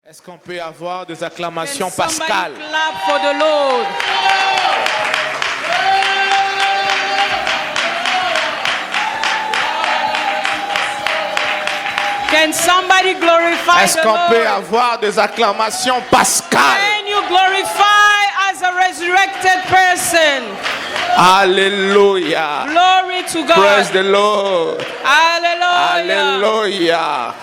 Est-ce qu'on peut avoir des acclamations pascales? Clap for the Lord. Can somebody glorify Est-ce the qu'on peut Lord? avoir des acclamations pascales? Can you glorify as a resurrected person? Alléluia. Glory to God. Praise the Lord. Hallelujah. Alléluia.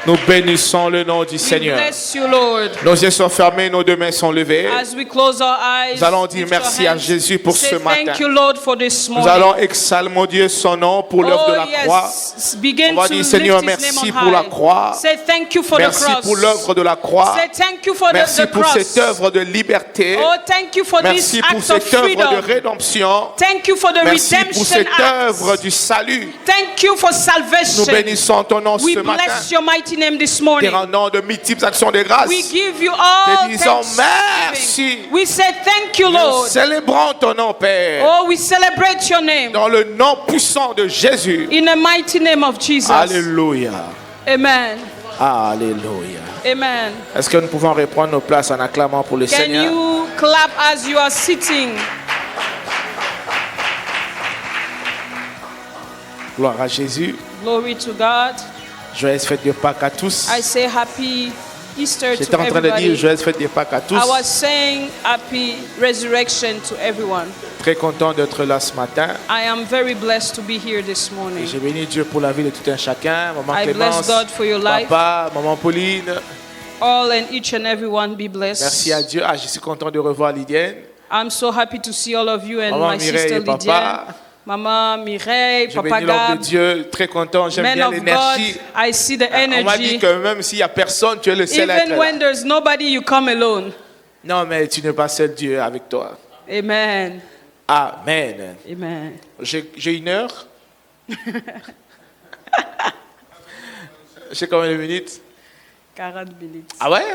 Nous bénissons le nom du We Seigneur. bless you, Lord. Nos yeux sont fermés, nos deux mains sont levées. As we close our eyes, Nous allons dire lift our merci à hands, Jésus pour say ce matin. thank you, Lord, for this Nous morning. allons exalter, mon Dieu, son nom pour l'œuvre de la croix. Yes. Begin On va to dire, lift Seigneur, his name merci on pour la high. croix. Say thank you for the Merci cross. pour l'œuvre de la croix. Say thank you for Merci the pour cross. cette œuvre de liberté. Oh, thank you for Merci this pour act of cette œuvre de freedom. rédemption. Thank you for the Merci pour redemption cette œuvre act. du salut. Thank you for Nous salvation. bénissons ton nom We ce matin. bless your mighty name this Te morning. rendons de multiples actions de grâce. We give you all Te disons thanksgiving. merci. We say thank you, Nous Lord. célébrons ton nom, Père. Oh, we celebrate your name Dans le nom puissant de Jésus. in the mighty name of Jesus. Alléluia. Amen. Alléluia. Amen. Est-ce que nous pouvons reprendre nos places en acclamant pour le Can Seigneur? you clap as you are sitting? Gloire à Jésus. Glory to God. Joyeuse fête de Pâques à tous. I say happy Easter J'étais to en train de dire everybody. joyeuse fête de Pâques à tous. I was saying happy resurrection to everyone. Très content d'être là ce matin. I am very blessed to be here this morning. J'ai béni Dieu pour la vie de tout un chacun. Maman I Clémence, bless God for your life. papa, maman Pauline. All and each and everyone be blessed. Merci à Dieu. Ah, je suis content de revoir Lydienne. I'm so happy to see all of you and Maman my Mireille sister et Lydia. papa. Maman Mireille, Je Papa bénis l'homme de Gab, Dieu. Très content. J'aime men bien of God, l'énergie. I see the On m'a dit energy. que même s'il n'y a personne, tu es le seul à être Even là. when there's nobody, you come alone. Non, mais tu n'es pas seul, Dieu est avec toi. Amen. Amen. Amen. J'ai une heure. J'ai combien de minutes? 40 minutes. Ah ouais?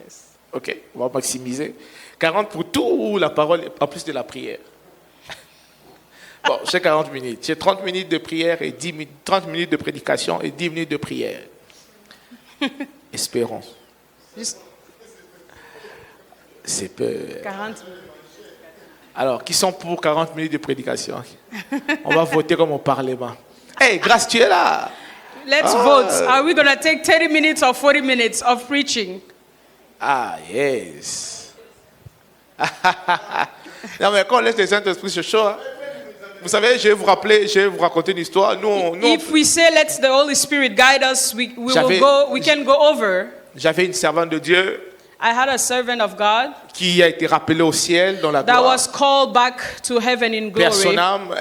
Yes. Ok, on va maximiser. 40 pour tout ou la parole en plus de la prière? Bon, j'ai 40 minutes. J'ai 30 minutes de prière et 30 minutes de prédication et 10 minutes de prière. Espérons. Juste C'est peu. 40. Alors, qui sont pour 40 minutes de prédication? On va voter comme au Parlement. Hey, Grâce, tu es là. Let's vote. Are we going to take 30 minutes or 40 minutes of preaching? Ah, yes. Non, mais quand on laisse les Saint-Esprit se chaud, hein. Vous savez, je vais vous rappeler, je vais vous raconter une histoire. If we say let the Holy Spirit guide us, we can go over. J'avais une servante de Dieu I had a servant of God qui a été rappelée au ciel dans la that gloire. was called back to heaven in Père son glory. âme,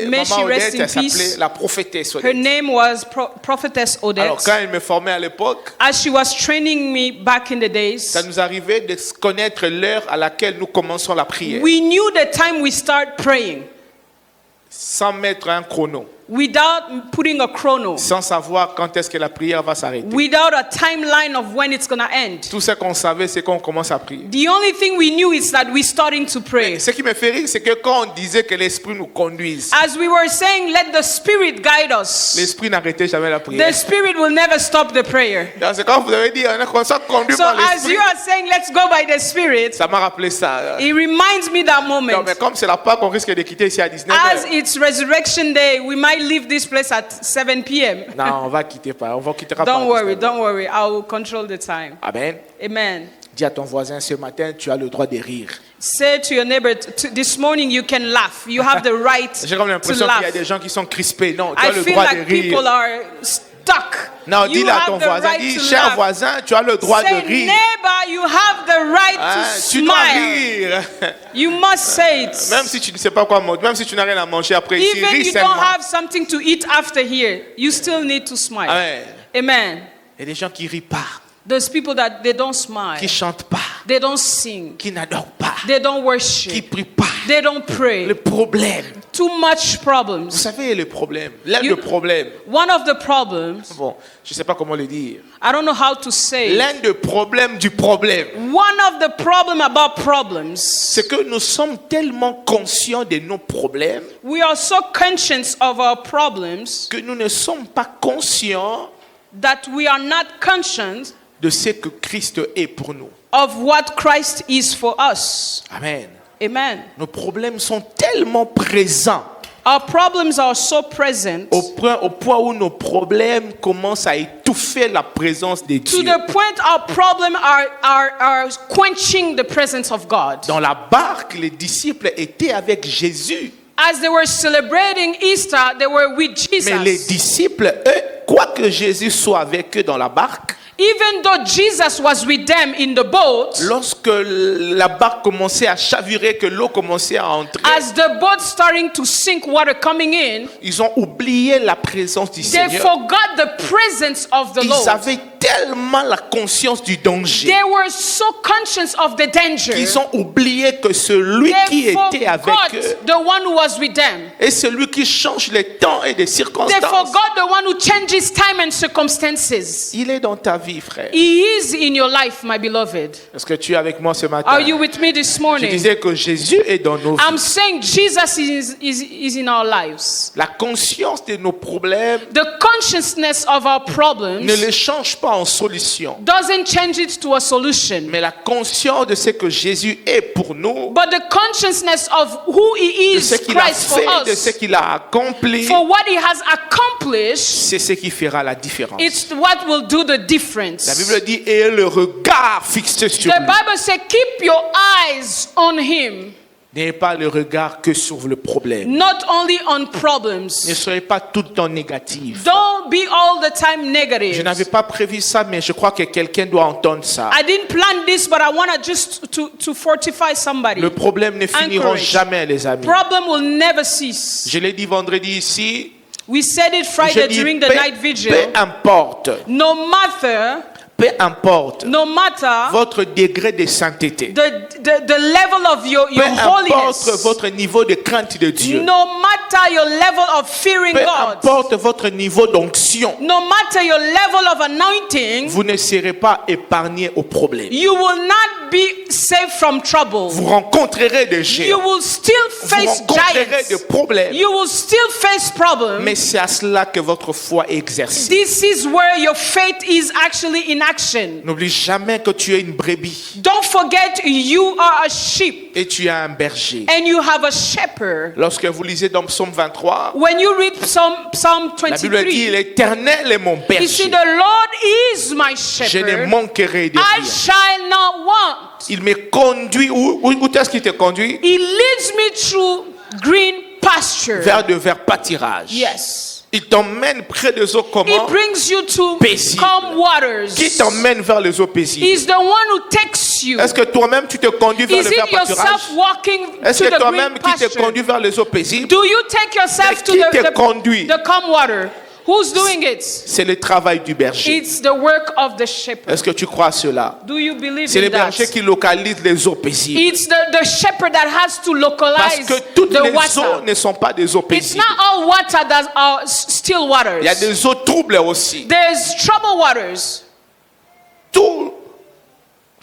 May she Maman rest Odette, in elle s'appelait peace. la prophétesse Her Odette. name was Prophetess Alors, Odette. quand elle me formait à l'époque, As she was training me back in the days, ça nous arrivait de connaître l'heure à laquelle nous commençons la prière, we knew the time we start praying sans mettre un chrono, without putting a chrono, sans savoir quand est-ce que la prière va s'arrêter. without a timeline of when it's going to end. Tout ce qu'on savait, c'est qu'on commence à prier. The only thing we knew is that we're starting to pray. Ce qui me fait rire, c'est que quand on disait que l'Esprit nous conduise, As we were saying, let the Spirit guide us. l'Esprit n'arrêtait jamais la prière. The Spirit will never stop the prayer. C'est quand vous avez dit, on est comme ça conduit So par as l'Esprit, you are saying, let's go by the Spirit, ça m'a rappelé ça. it reminds me that Non, moment. mais comme c'est la Pâque, on risque de quitter ici à 19h. As it's Resurrection Day, we might leave this place at 7 p.m. Non, on va quitter pas. On va quittera pas. Don't worry. I will control the time. Amen. Amen. Dis à ton voisin, ce matin, tu as le droit de rire. Say to your neighbor, this morning you can laugh. You have the right J'ai comme to l'impression qu'il y a laugh. des gens qui sont crispés. Non, tu I as le feel droit like de rire. people are stuck. Non, You dis-le à have ton the voisin. right Dis, to cher laugh. voisin, tu as le droit Say, de rire. neighbor, you have the right Hein, to tu dois smile. rire. You must say it. Même si tu ne sais pas quoi manger, même si tu n'as rien à manger après ici, Even ris you don't seulement. have something to eat after here, you still need to smile. Amen. Amen. Il y a des gens qui rient pas, There's people that they don't smile. qui chantent pas, They don't sing. qui n'adorent pas, They don't qui worship. prient pas. They don't pray. Le problème, Too much vous problems. savez le problème, l'un You- des problèmes. One of the problems, Bon, je ne sais pas comment le dire. I don't know how to say it. L'un des problèmes du problème, One of the problem about problems, c'est que nous sommes tellement conscients de nos problèmes we are so conscious of our problems que nous ne sommes pas conscients that we are not conscious de ce que Christ est pour nous. of what Christ is for us. Amen. Amen. Nos problèmes sont tellement présents Our problems are so present au point où nos problèmes commencent à étouffer la présence de to Dieu. the point our problem are quenching the presence of God. Dans la barque, les disciples étaient avec Jésus. As they were celebrating Easter, they were with Mais les Jesus. disciples, eux, quoi que Jésus soit avec eux dans la barque, Even though Jesus was with them in the boat, lorsque la barque commençait à chavirer, que l'eau commençait à entrer, as the boat starting to sink, water coming in, ils ont oublié la présence du they Seigneur. forgot the presence of the Ils Lord. avaient tellement la conscience du danger They were so conscious of the danger. qu'ils ont oublié que celui qui They était avec forgot eux the one who was with them. est celui qui change les temps et les They circonstances. forgot the one who changes time and circumstances. Il est dans ta vie, frère. He is in your life, my beloved. Est-ce que tu es avec moi ce matin? Are you with me this Je morning? disais que Jésus est dans nos vies. I'm saying Jesus is in our lives. La conscience de nos problèmes The consciousness of our ne problems les change pas en solution. doesn't change it to a solution. Mais la conscience de ce que Jésus est pour nous, But the consciousness of who He de ce is, qu'il a Christ for fait, de ce us, qu'il a accompli, for what He has accomplished, c'est ce qui fera la différence. it's what will do the La difference. Bible dit, et le regard fixé sur The lui. Bible says, keep your eyes on Him, N'ayez pas le regard que sur le problème. not only on Ne problems. soyez pas tout le temps négatif. Don't be all the time Je negative. n'avais pas prévu ça, mais je crois que quelqu'un doit entendre ça. I didn't plan this, but I want to just to fortify somebody. Le problème ne finira Encourage. jamais, les amis. Problem will never cease. Je l'ai dit vendredi ici. We said it Je Friday dis, during the night vigil. peu importe, No matter votre degré de sainteté. the level of your Peu importe holiness. votre niveau de crainte de Dieu. No matter your level of fearing Peu God. importe votre niveau d'onction. No matter your level of anointing. Vous ne serez pas épargné au problème. You will not be safe from trouble. Vous rencontrerez des You géants. will still Vous face rencontrerez des giants. problèmes. You will still face problems. Mais c'est à cela que votre foi est exercée. This is where your faith is actually in action. N'oublie jamais que tu es une brebis Don't forget you are a sheep et tu as un berger. and you have a shepherd. Lorsque vous lisez dans Psaume 23, When you read Psalm la Bible dit 23, l'Éternel est mon you see berger. the Lord is my Je ne shepherd. manquerai de I rien. shall not want. Il me conduit. Où est-ce qu'il te conduit? He leads me through green pasture. Vers pâturage. Yes. Il t'emmène près des eaux He comment? brings you to Paisible. calm waters. Qui t'emmène vers les eaux paisibles? He's the one who takes you. Est-ce que toi-même tu te conduis vers Is le vers it yourself pâturage? walking Est-ce to que the toi-même green qui te pasture? conduis vers les eaux paisibles? Do you take yourself to Qui te conduit? the calm water? Who's doing it? C'est le travail du berger. It's the work of the shepherd. Est-ce que tu crois à cela? Do you believe C'est le in that? berger qui localise les eaux paisibles. It's the shepherd that has to Parce localize que toutes the les eaux water. ne sont pas des eaux It's paisibles. not all water that are still waters. Il y a des eaux troubles aussi. There's trouble waters.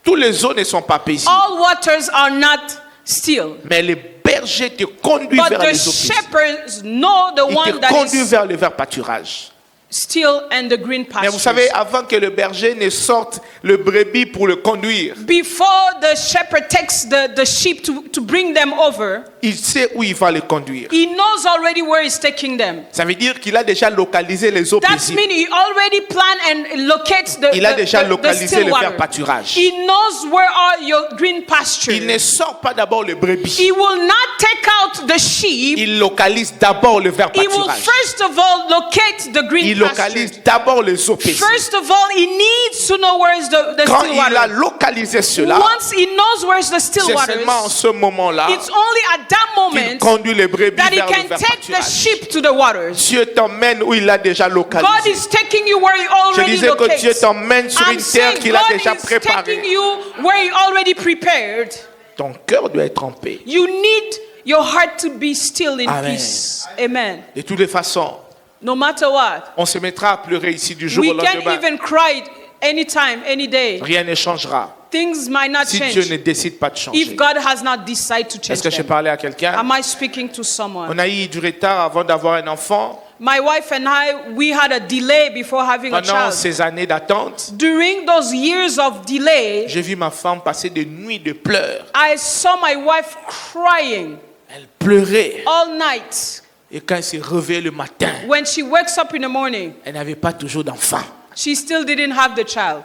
Tous les eaux ne sont pas paisibles. All waters are not still. Mais le berger te conduit But vers the les eaux paisibles. shepherds know the Il one te that conduit is vers le vert pâturage. still and the green Mais vous pastures. savez, avant que le berger ne sorte le brebis pour le conduire, Before the shepherd takes the sheep to bring them over, il sait où il va les conduire. he knows already where he's taking them. Ça veut dire qu'il a déjà localisé les eaux That paisibles. means he already planned and locates Il a déjà the localisé still le water. vert pâturage. He knows where are your green pastures. Il ne sort pas d'abord le brebis. He will not take out the sheep. Il localise d'abord le vert He will pâturage. first of all locate the green Il pastures. localise d'abord les eaux paisibles. First of all, he needs to know where is the Quand still il a water. localisé cela, Once he knows where's the still c'est waters, seulement en ce moment-là it's only at that qu'il moment conduit les brebis that he vers le can vert take the pâturage. sheep to the waters. Dieu t'emmène où il a déjà God localisé. is taking you where he Je already disais que Dieu locates. t'emmène sur I'm une terre saying qu'il a God déjà is taking préparée. you where he already prepared. Ton cœur doit être en paix. You need your heart to be still in Amen. peace. Amen. De toutes les façons, No matter what. on se mettra à pleurer ici du jour We au can lendemain. even cry anytime, any day. Rien ne changera Things might not si Dieu ne change décide pas de if changer. God has not decided to change Est-ce que j'ai them. parlé à quelqu'un? Am I speaking to someone? On a eu du retard avant d'avoir un enfant. My wife and I, we had a delay before having a Pendant child. ces années d'attente, During those years of delay, j'ai vu ma femme passer des nuits de pleurs. I saw my wife crying Elle pleurait. all night. Et quand elle s'est réveillée le matin, When she wakes up in the morning, elle n'avait pas toujours d'enfant. she still didn't have the child.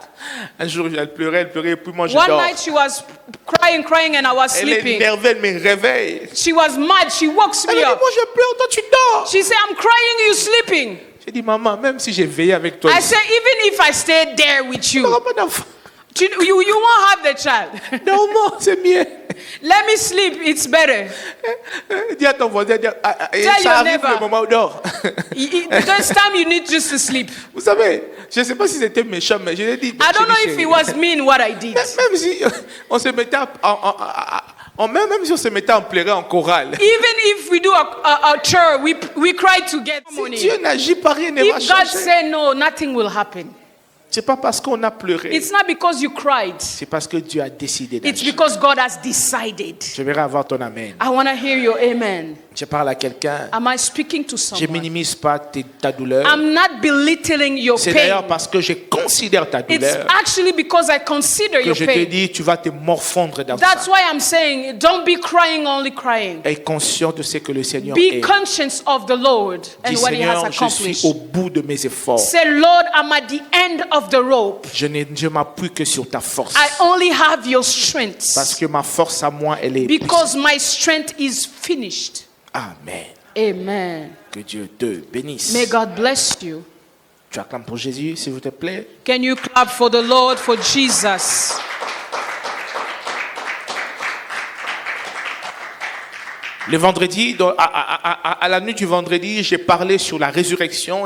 Un jour, elle pleurait, et puis moi je One dors. night she was crying, and I was Elle est sleeping. énervée, elle me réveille. She was mad. She wakes Elle me me dit, up. moi je pleure, toi tu dors. She said, I'm crying, you sleeping. J'ai dit, maman, même si j'ai veillé avec toi, I ici, said, even if I stayed there with tu n'auras you, pas d'enfant. you won't have the child. Non, moi, c'est mieux. Let me sleep. It's better. Dis à ton voisin, et Tell ça your arrive neighbor. le moment où il dort. This time you need just to sleep. Vous savez, je ne sais pas si c'était méchant, mais je l'ai dit. I don't know if it was mean what I did. Même si on se mettait même si on se mettait en pleurer en chorale. Even if we do a chore, we cry together. Si Dieu n'agit pas, rien ne va If God changer. say no, nothing will happen. C'est pas parce qu'on a pleuré. It's not because you cried. C'est parce que Dieu a décidé It's d'agir. because God has decided. Je vais avoir ton amen. I want to hear your amen. Je parle à quelqu'un. Am I speaking to Je someone? minimise pas ta douleur. I'm not belittling your C'est d'ailleurs pain. parce que je considère ta It's douleur actually because I consider que your je te pain. dis, tu vas te morfondre dans That's ça. why I'm saying, don't be crying, only crying. Aie conscience de ce que le Seigneur Be est. conscious of the Lord and Dis, what He has Seigneur, je suis accomplished. au bout de mes efforts. Say, Lord, I'm at the end of the rope. Je m'appuie que sur ta force. I only have your strength. Parce que ma force à moi, elle est Because my strength is finished. Amen. Amen. Que Dieu te bénisse. May God bless you. Tu acclames pour Jésus, s'il vous te plaît. Can you clap for the Lord, for Jesus? Le vendredi, à la nuit du vendredi, j'ai parlé sur la résurrection.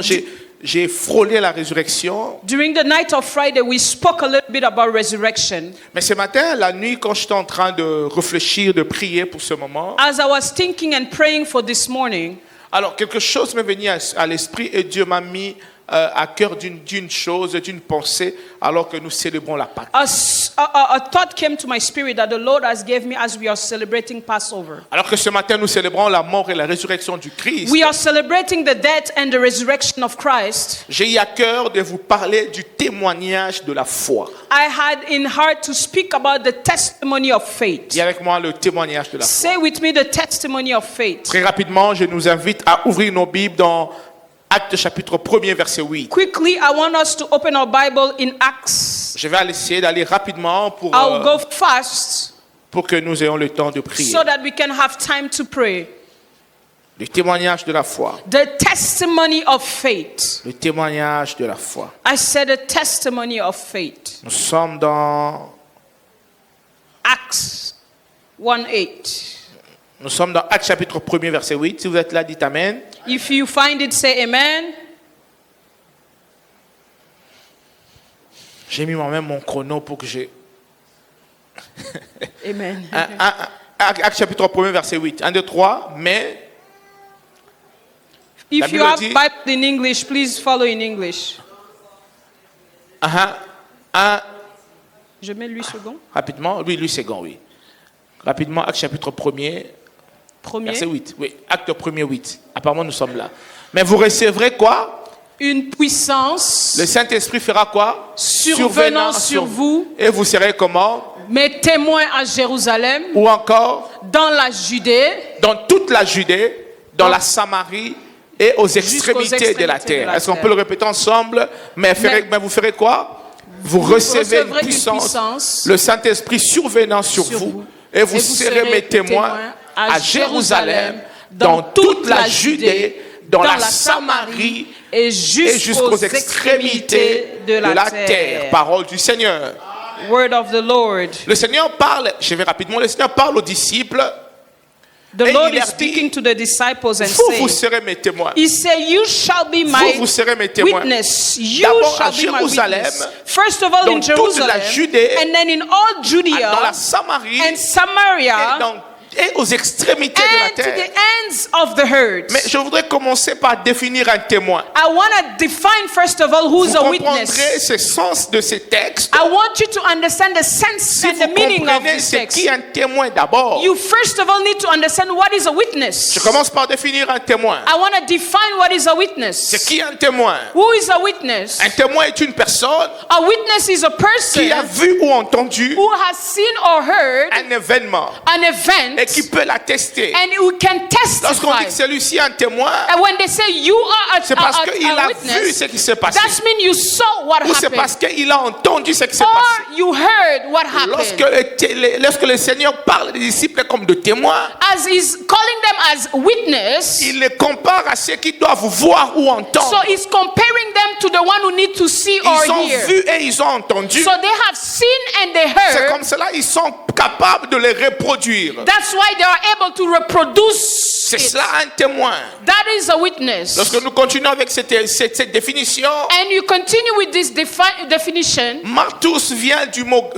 J'ai frôlé la résurrection. During the night of Friday, we spoke a little bit about resurrection. Mais ce matin, la nuit, quand j'étais en train de réfléchir, de prier pour ce moment, As I was thinking and praying for this morning, alors quelque chose m'est venu à l'esprit et Dieu m'a mis à cœur d'une chose, d'une pensée, alors que nous célébrons la Pâque. a thought came to my spirit that the Lord has given me as we are celebrating Passover. Alors que ce matin, nous célébrons la mort et la résurrection du Christ. We are celebrating the death and the resurrection of Christ. J'ai eu à cœur de vous parler du témoignage de la foi. I had in heart to speak about the testimony of faith. Dis avec moi le témoignage de la foi. Say with me the testimony of faith. Très rapidement, je nous invite à ouvrir nos Bibles dans Actes chapitre 1er, verset 8. Quickly, I want us to open our Bible in Acts. Je vais essayer d'aller rapidement I'll go fast pour que nous ayons le temps de prier. so that we can have time to pray. Le témoignage de la foi. The testimony of faith. Le témoignage de la foi. I said a testimony of faith. Nous sommes dans Acts 1:8. Nous sommes dans Actes chapitre 1er, verset 8. Si vous êtes là, dites Amen. If you find it, say amen. J'ai mis moi-même mon chrono pour que j'ai... Amen. Actes chapitre 1er, verset 8. 1, 2, 3, mais... If Bible you have dit- Bible in English, please follow in English. Je mets 8 secondes. Rapidement, oui, lui second, oui. Rapidement, Actes chapitre 1er, verset Premier. 8. Oui, Acte 1er, 8. Apparemment, nous sommes là. Mais vous recevrez quoi? Une puissance Le Saint-Esprit fera quoi? survenant sur vous, Et vous serez comment? mes témoins à Jérusalem, Ou encore dans la Judée, dans toute la Judée, dans la Samarie et aux Jusqu'aux extrémités de la extrémités de terre. la Est-ce qu'on terre. peut le répéter ensemble? Mais vous ferez quoi? Vous recevez une puissance, le Saint-Esprit survenant sur vous, et vous serez mes témoins à Jérusalem, dans toute la Judée, dans la Samarie et et jusqu'aux extrémités de la terre. Parole du Seigneur. Word of the Lord. Le Seigneur parle, je vais rapidement, le Seigneur parle aux disciples. The Et Lord il is leur speaking to the disciples and Vous saying, serez mes témoins. He said, you shall be my Vous serez mes témoins. witness. You D'abord à shall be my Jérusalem, witness. First of all dans in toute Jerusalem, la Judée, and then in all dans Judea la Samarie and et Samaria, dans et aux extrémités de la and to terre. the ends of the earth. Mais je voudrais commencer par définir un témoin. I want to define first of all who's Vous a comprendrez witness. ce sens de ces textes. I want you to understand the sense Si and vous the meaning of comprenez this ce text. qu'est un témoin d'abord, You first of all need to understand what is a witness. je commence par définir un témoin. I want to define what is a C'est witness. qui un témoin? Who is a witness? Un témoin est une personne A witness is a person qui a vu ou entendu who has seen or heard un événement an event et qui peut l'attester. and who can Lorsqu'on dit testify. que celui-ci est un témoin, And when they say you are c'est parce qu'il a a vu witness, ce qui s'est passé. that means you saw what Ou c'est parce happened. qu'il a entendu ce qui s'est passé. Or you heard what Lorsque happened. lorsque le Seigneur parle des disciples comme de témoins, As he's calling them as witness, il les compare à ceux qui doivent voir ou so entendre. he's comparing them to the one who need to see Ils or ont hear. vu et ils ont entendu. So they have seen and they C'est heard. comme cela, ils sont capables de les reproduire. That's why they are able to reproduce C'est it. cela un témoin. That is a witness. Lorsque nous continuons avec cette définition, And you continue with this definition. martus vient du mot,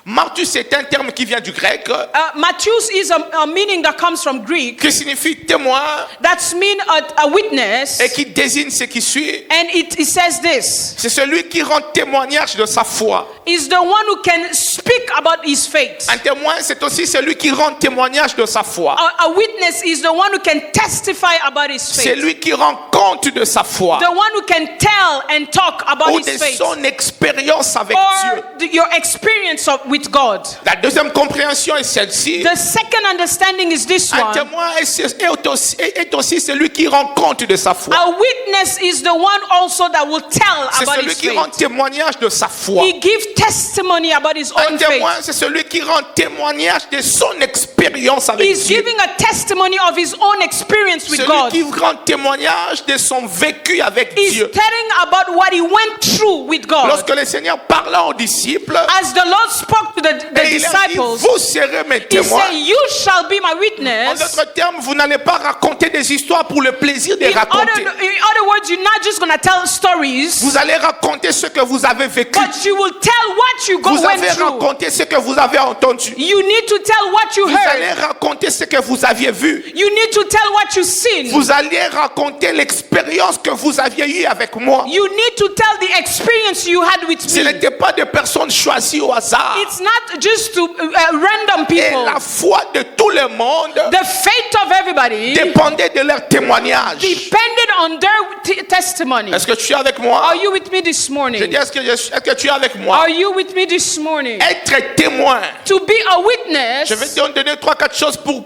martus est un terme qui vient du grec, Matthias is a meaning that comes from Greek. qui signifie témoin That's mean a witness. et qui désigne ce qui suit. And it says this. C'est celui qui rend témoignage de sa foi. Is the one who can speak about his faith. Un témoin, c'est aussi celui qui rend témoignage de sa foi. A witness is the one who can testify about his C'est faith. lui qui rend compte de sa foi The one who can tell and talk about ou his de faith. son expérience avec Dieu. Or your experience with God. La deuxième compréhension est celle-ci. The second understanding is this Un one. témoin est aussi celui qui rend compte de sa foi. A witness is the one also that will tell C'est about celui his qui rend faith. témoignage de sa foi. He gives testimony about his Un own témoin, faith. c'est celui qui rend témoignage de son expérience avec He's Dieu. giving a testimony of his own experience with Celui God. qui rend témoignage de son vécu avec He's Dieu. telling about what he went through with God. Lorsque le Seigneur parla aux disciples, As the Lord spoke to the et il a dit, disciples, vous serez mes he témoins. said, you shall be my En witness. d'autres termes, vous n'allez pas raconter des histoires pour le plaisir de In raconter. other words, you're not just going to tell stories, Vous allez raconter ce que vous avez vécu. but you will tell what you Vous went avez through. raconté ce que vous avez entendu. You need to tell what you Vous allez heard. raconter ce que vous aviez vu. You need to tell what you've seen. Vous allez raconter l'expérience que vous aviez eue avec moi. You need to tell the experience you had with Ce me. n'était pas des personnes choisies au hasard. It's not just to random Et people. la foi de tout le monde The faith of everybody dépendait de leur témoignage. depended on their testimony. Est-ce que tu es avec moi? Are you with me this Je morning? dis, est-ce que tu es avec moi? Are you with me this morning? Être témoin. To be a witness, Je vais te donner 3-4 choses pour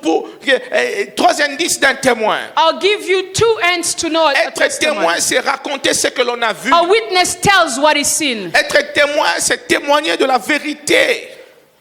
3 indices d'un témoin. I'll give you 2 ends to know a Être testimony. témoin, c'est raconter ce que l'on a vu. A witness tells what is seen. Être témoin, c'est témoigner de la vérité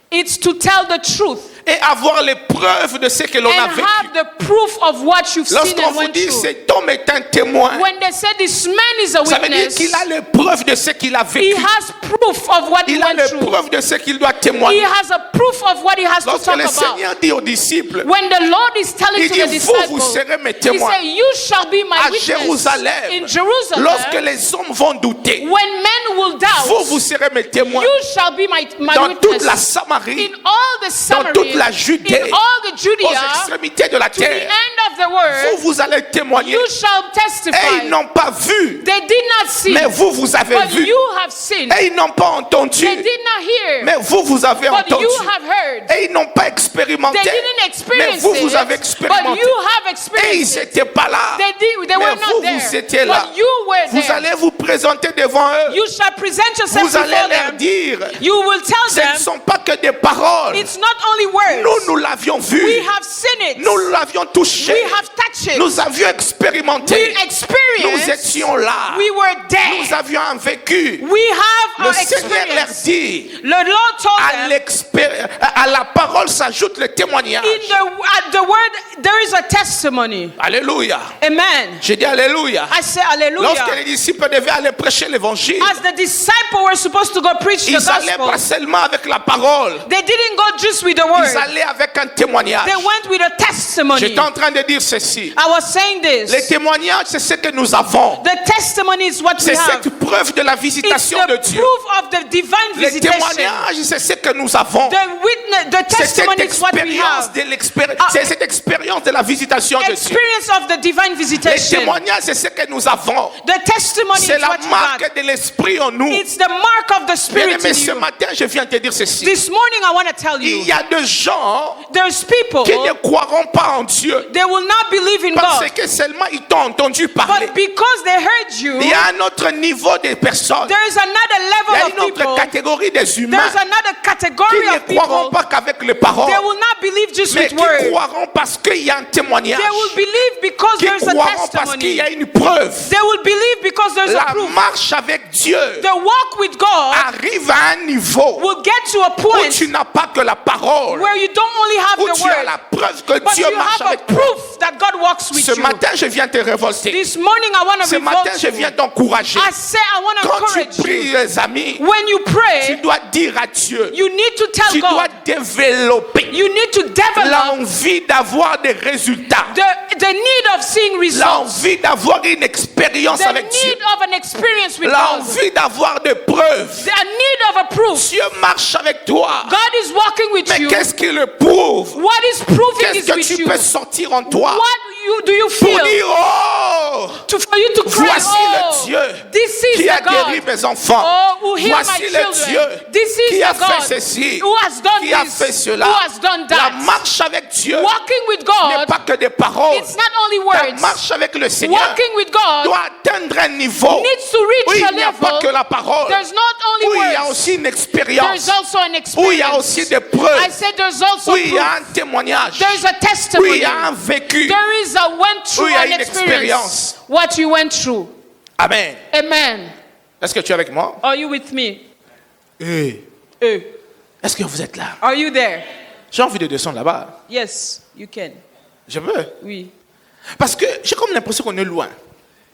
It's to tell the truth et avoir les preuves de ce que l'on a and vécu. have the proof of what you've seen Lorsqu'on and vous went dit through. cet homme est un témoin, When they said this man is a ça veut dire witness, qu'il a les preuves de ce qu'il a he vécu. has proof of what he Il a went les through. preuves de ce qu'il doit He témoigner. has a proof of what he has to Lorsque talk le about. Seigneur dit aux disciples, When the Lord is telling il to dit, the vous disciples, serez mes he témoins said, you shall be my à witness Jérusalem. in Jerusalem. Lorsque les hommes vont douter, When men will doubt, vous serez mes témoins you shall be my dans toute witness la Samarie, in all the dans toute Samaria, la Judée, in all the aux Judea, extrémités de la to the terre. end of the world. Vous allez témoigner. You shall Et testify. ils n'ont pas vu, They did not see, mais vous avez but vu. you have seen. Et ils n'ont pas entendu, They did not hear, mais vous avez but entendu. you have heard. Et ils n'ont pas expérimenté, They didn't mais experience vous avez it, but expérimenté. you have Et ils experienced it. n'étaient pas là, They mais were not vous there, étiez là. but you were Vous there. allez vous présenter devant eux. You shall present yourself Vous allez before leur them. dire, You will tell ce ne them, sont pas que des paroles. it's not only words. Nous l'avions vu. We have seen it. Nous l'avions touché. We have touched it. Nous avions expérimenté. We Nous experienced. étions là. We were Nous there. avions un vécu. We have Le our Seigneur leur experience. dit, The Lord told them, à la parole s'ajoute le témoignage. at the word, there is a testimony. Alléluia. Amen. J'ai dit Alléluia. I say hallelujah. Lorsque les disciples devaient aller prêcher l'évangile, As the disciples were supposed to go preach the ils allaient gospel, pas seulement avec la parole, they didn't go just with the word. ils allaient avec un témoignage. They went with a testimony. J'étais en train de dire ceci. ceci. I was saying this. Les témoignages, c'est ce que nous avons. The testimony is what we C'est have. cette preuve de la It's visitation de the Dieu. proof of the divine Les visitation. témoignages, c'est ce que nous avons. The C'est cette testimony is what we expérience have. de c'est cette expérience de la visitation de Dieu. Experience of the divine Les visitation. témoignages, c'est ce que nous avons. The testimony C'est is la what you marque have. de l'esprit en nous. It's the mark of the Spirit Mais in ce you. matin, je viens te dire ceci. This morning I want to tell Il you, y a des gens there's people, qui ne croiront pas en Dieu they will not believe in parce God. que seulement ils t'ont entendu parler. But because they heard you, Il y a un autre niveau de personnes. there is another Il y a level une of autre people. catégorie des humains There's another qui category ne of croiront people. pas qu'avec les paroles, They will not believe just mais with qui words. croiront parce qu'il y a un témoignage. They will believe because Qui there's a croiront parce qu'il y testimony. a une preuve. They will believe because there's a La proof. marche avec Dieu The walk with God arrive à un niveau will get to a où point tu n'as pas que la parole, where you don't only have où the tu as word, la preuve que but Dieu you marche have a avec toi. proof that God walks with Ce you. matin, je viens te révolter. This morning I want to Ce matin, revolt je you. viens t'encourager. I say I want to Quand tu encourage you. pries, les amis, When you tu pray, dois dire à Dieu, you need to tell tu dois God, développer you need to develop l'envie d'avoir des résultats, the need of seeing results, l'envie d'avoir une expérience the avec Dieu, need of an experience with God, l'envie d'avoir des preuves. the need of a proof. Dieu marche avec toi. God is walking with Mais you. qu'est-ce qui le prouve? What is proving Qu'est-ce is que with tu you? peux sortir en toi What do you pour feel dire, oh, for you to cry, voici oh, le Dieu this is qui a the God guéri mes enfants. oh, who healed Voici my le children. Dieu This is qui a the God fait ceci, who has done qui a this, fait cela. who has done La that. marche avec Dieu Walking with n'est God, pas que des paroles. it's not only La words. marche avec le Seigneur Walking with God doit atteindre un niveau needs to où reach a il n'y a pas que level. la parole, There's not où only il y a words. aussi une There's expérience, also an où il y a aussi experience. des I preuves, said there's also où il y proof. a un témoignage, There's a où il testimony. y a un vécu. There is a went through Oui, il y a an une experience. What you went through. Amen. Amen. Est-ce que tu es avec moi? Are you with me? Eh. Est-ce que vous êtes là? Are you there? J'ai envie de descendre là-bas. Yes, you can. Je veux. Oui. Parce que j'ai comme l'impression qu'on est loin.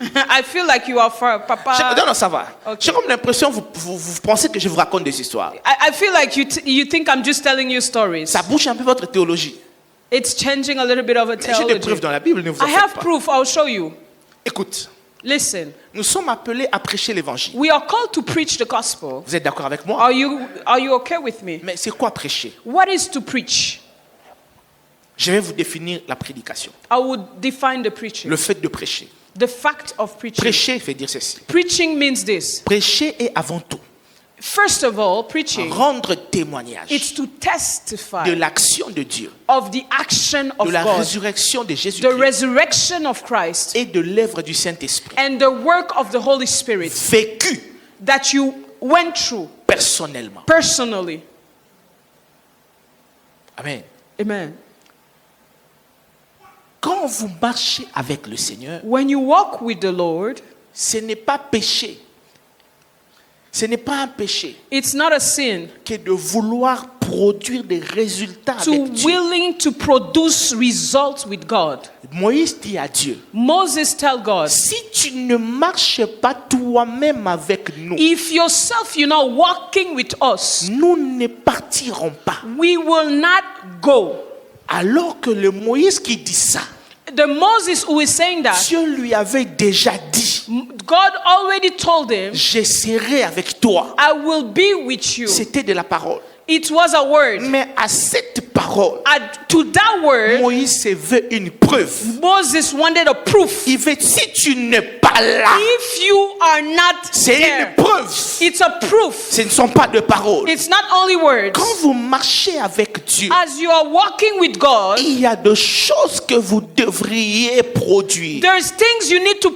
I feel like you are far, Papa. Non, ça va. Ok. J'ai comme l'impression que vous pensez que je vous raconte des histoires. I feel like you think I'm just telling you stories. Ça bouge un peu votre théologie. It's changing a little bit of a J'ai des preuves theology. dans la Bible, ne vous en I faites have pas. proof. I'll show you. Écoute, Listen. nous sommes appelés à prêcher l'évangile. We are called to preach the gospel. Vous êtes d'accord avec moi? Are you okay with me? Mais c'est quoi prêcher? What is to preach? Je vais vous définir la prédication. I would define the preaching. Le fait de prêcher. The fact of preaching. Prêcher veut dire ceci. Preaching means this. Prêcher est avant tout First of all, preaching, rendre témoignage it's to testify de l'action de Dieu, of the action of de la God, résurrection de the Jésus-Christ resurrection of Christ, et de l'œuvre du Saint-Esprit and the work of the Holy Spirit vécu that you went through personnellement. personally. Amen. Amen. Quand vous marchez avec le Seigneur, When you walk with the Lord, ce n'est pas péché. Ce n'est pas un péché it's not a sin que de vouloir produire des résultats to avec Dieu. willing to produce results with God. Moïse dit à Dieu, Moses tell God, si tu ne marches pas toi-même avec nous, if yourself you're not walking with us, nous ne partirons pas. we will not go. Alors que le Moïse qui dit ça, The Moses who is saying that, Dieu lui avait déjà dit, God already told him, je serai avec toi. I will be with you. C'était de la parole. It was a word. Mais à cette parole, To that word, Moïse se veut une preuve. Moses wanted a proof. Il veut, si tu n'es pas là, If you are not c'est there, une preuve. it's a proof. Ce ne sont pas de paroles. It's not only words. Quand vous marchez avec Dieu, As you are walking with God, il y a des choses que vous devriez produire. there's things you need to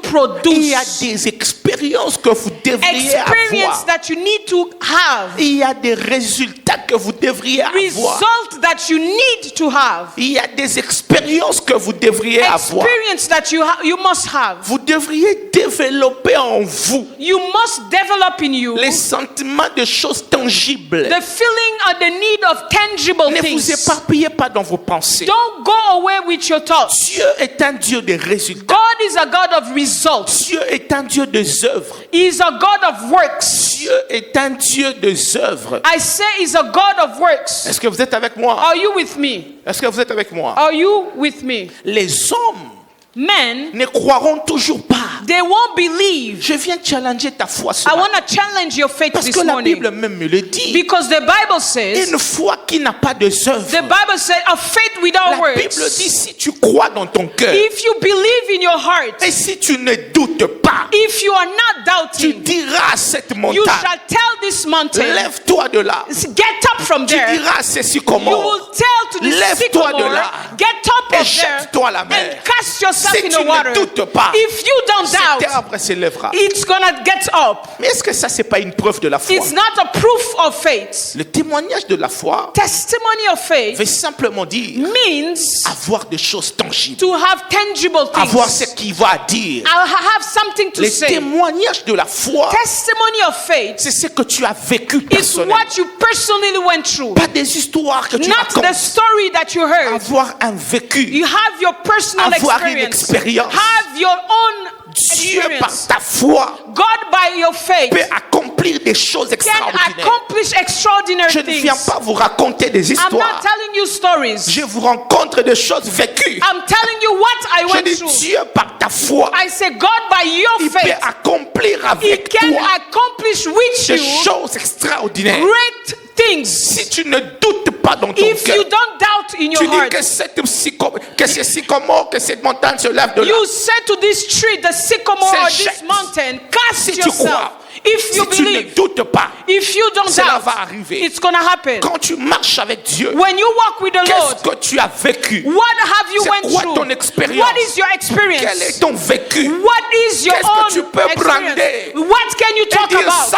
Il y a produce. des expériences que vous devriez Experience avoir. that you need to have. Il y a des résultats que vous devriez avoir. Result that you need to have. Il y a des expériences que vous devriez avoir. Experience that you must have. Vous devriez développer en vous You must develop in you les sentiments de choses tangibles. the feeling or the need of tangible Ne vous things. éparpillez pas dans vos pensées. Don't go away with your thoughts. Dieu est un Dieu de résultats. God is a God of results. Dieu est un Dieu des œuvres. He is a God of works. Dieu est un Dieu des œuvres. I say he's a God of works. Est-ce que vous êtes avec moi? Are you with me? Est-ce que vous êtes avec moi? Are you with me? Les hommes men, ne croiront toujours pas. they won't believe. Je viens challenger ta foi ce I matin. want to challenge your faith Parce this que la morning. Bible même me le dit. Because the Bible says, Une foi qui n'a pas de the œuvres. Bible says, a faith without La Bible dit, works. si tu crois dans ton cœur, If you believe in your heart, et si tu ne doutes pas, if you are not tu doubting, diras à cette you montagne, shall tell this mountain, lève-toi de là. get up from Tu there. diras à ces You sycomores, will tell to the lève-toi de sycamore, là get up et of there jette-toi à la mer. and cast yourself Si in tu the water. ne doutes pas, If you don't cet doubt, arbre s'élèvera. it's gonna get up. Mais est-ce que ça, c'est pas une preuve de la foi? It's not a proof of faith. Le témoignage de la foi Testimony of faith veut simplement dire means avoir des choses tangibles, to have tangible avoir ce things. qu'il va à dire. I have something to Le say. témoignage de la foi, Testimony of faith c'est ce que tu as vécu is personnellement. what you personally went through, Pas des histoires que tu not racontes. the story that you heard. Avoir un vécu. You have your personal Avoir une experience. expérience. Have your own Dieu, par experience. ta foi, God, by your faith, peut accomplir des choses can extraordinaires. accomplish extraordinary Je ne viens things. pas vous raconter des I'm histoires. not telling you stories. Je vous rencontre des choses vécues. I'm telling you what I Je went dis, through. Dieu, par ta foi, I say, God, by your il peut faith, accomplir He avec can toi accomplish with des you choses extraordinaires. great things. Si tu ne doutes pas dans ton If cœur, you don't doubt in your tu dis heart, que ce sycomore, que cette montagne se lève de là. you say to this tree, the sycamore or C'est this jette. mountain, cast Si tu yourself. crois, If you si tu ne believe, doutes pas, if you don't cela doubt, va arriver. it's going to happen. Quand tu marches avec Dieu, When you walk with the Lord, qu'est-ce que tu as vécu? what have you C'est went quoi through? ton expérience? What is your Quel experience? est ton vécu? What is your Qu'est-ce que own tu peux experience? brander? What can you Et talk dire about? ça,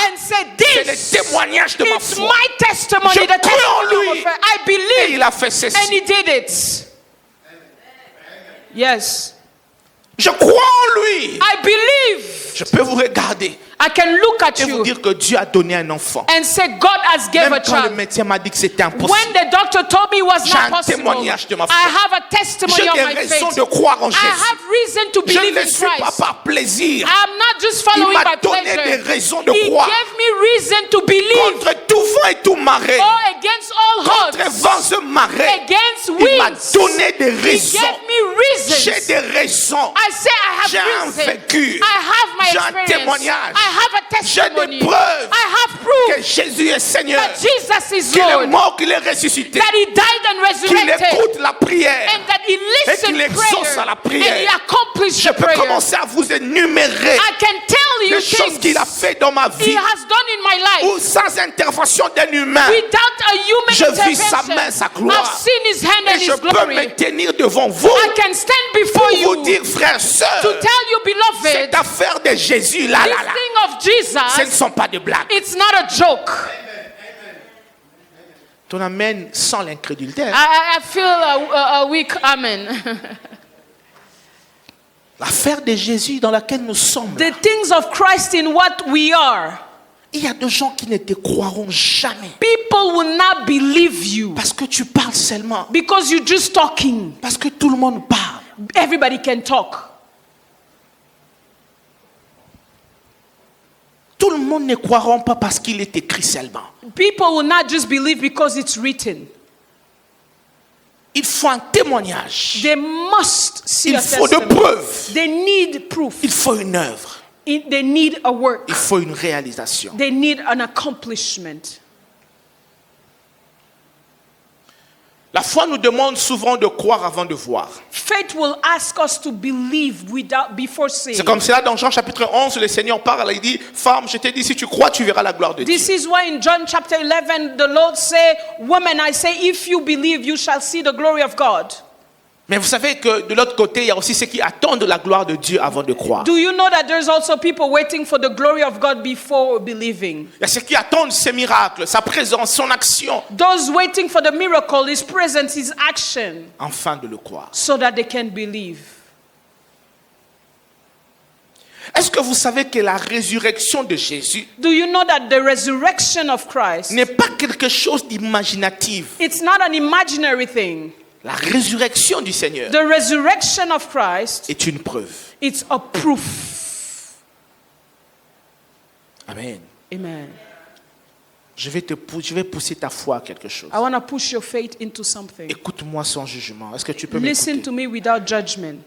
And say c'est le this, témoignage de ma it's foi. my testimony, Je the crois en testimony lui. of faith. I Et believe, il a fait ceci. and he did it. Yes, Je crois en lui. I believe. Je peux vous regarder I can look at et vous you dire que Dieu a donné un enfant. and say God has given Même a quand le child. médecin m'a dit que c'était impossible. When the doctor told me it was J'ai not un possible, témoignage de ma foi. I have a testimony J'ai of des my raisons faith. de croire en I Jésus. have reason to Je believe ne in suis pas Christ. par plaisir. I'm not just Il following m'a by donné pleasure. des raisons de He croire. gave me reason to believe. Contre tout vent et tout marée. Or against all Contre odds. vents et marées. Against Il m'a winds. donné des He raisons. gave me J'ai reasons. des raisons. I say I J'ai have un reason. vécu. I have my J'ai un experience. témoignage. I have a J'ai testimony. des preuves I have que proof Jésus est Seigneur. that Jesus is Qu'il est Lord. mort, qu'il est ressuscité. That he died and Qu'il resurrected. écoute la prière. And that he Et listened qu'il exauce prayer. à la And prière. he accomplished Je the peux prayer. commencer à vous énumérer I can tell you les choses qu'il a things fait dans ma he vie. has done in my life. Ou sans intervention d'un humain. Without a human Je vis sa intervention, main, sa gloire. I've seen his hand and Et je his peux glory. me tenir devant vous I can stand before pour vous you dire, frères, to sœurs, tell you, beloved, cette affaire de Jésus, là, this là, là, thing of ce ne Jesus, sont pas des blagues. it's not a joke. Ton amen sans l'incrédulité. I feel a weak amen. L'affaire de Jésus dans laquelle nous sommes. The things of Christ in what we are. Il y a des gens qui ne te croiront jamais. People will not believe you Parce que tu parles seulement. because you're just talking. Parce que tout le monde parle. Everybody can talk. Tout le monde ne croiront pas parce qu'il est écrit seulement. People will not just believe because it's written. Il faut un témoignage. They must see Il a faut de testimony. preuves. They need proof. Il faut une œuvre. They need a work. Il faut une réalisation. They need an accomplishment. La foi nous demande souvent de croire avant de voir. Faith will ask us to believe before seeing. C'est comme cela dans Jean chapitre 11, le Seigneur parle, il dit, femme, je t'ai dit, si tu crois, tu verras la gloire de Dieu. This is why in John chapter 11, the Lord say, woman, I say, if you believe, you shall see the glory of God. Mais vous savez que de l'autre côté, il y a aussi ceux qui attendent la gloire de Dieu avant de croire. Do you know that there's also people waiting for the glory of God before believing? Il y a ceux qui attendent ses miracles, sa présence, son action, Those waiting for the miracle, His presence, His action, afin de le croire. so that they can believe. Est-ce que vous savez que la résurrection de Jésus Do you know that the resurrection of Christ, n'est pas quelque chose d'imaginatif? it's not an imaginary thing. La résurrection du Seigneur The resurrection of Christ, est une preuve. it's a proof. Amen. Amen. Je vais pousser ta foi à quelque chose. I want to push your faith into something. Écoute-moi sans jugement. Est-ce que tu peux Listen m'écouter? to me without judgment.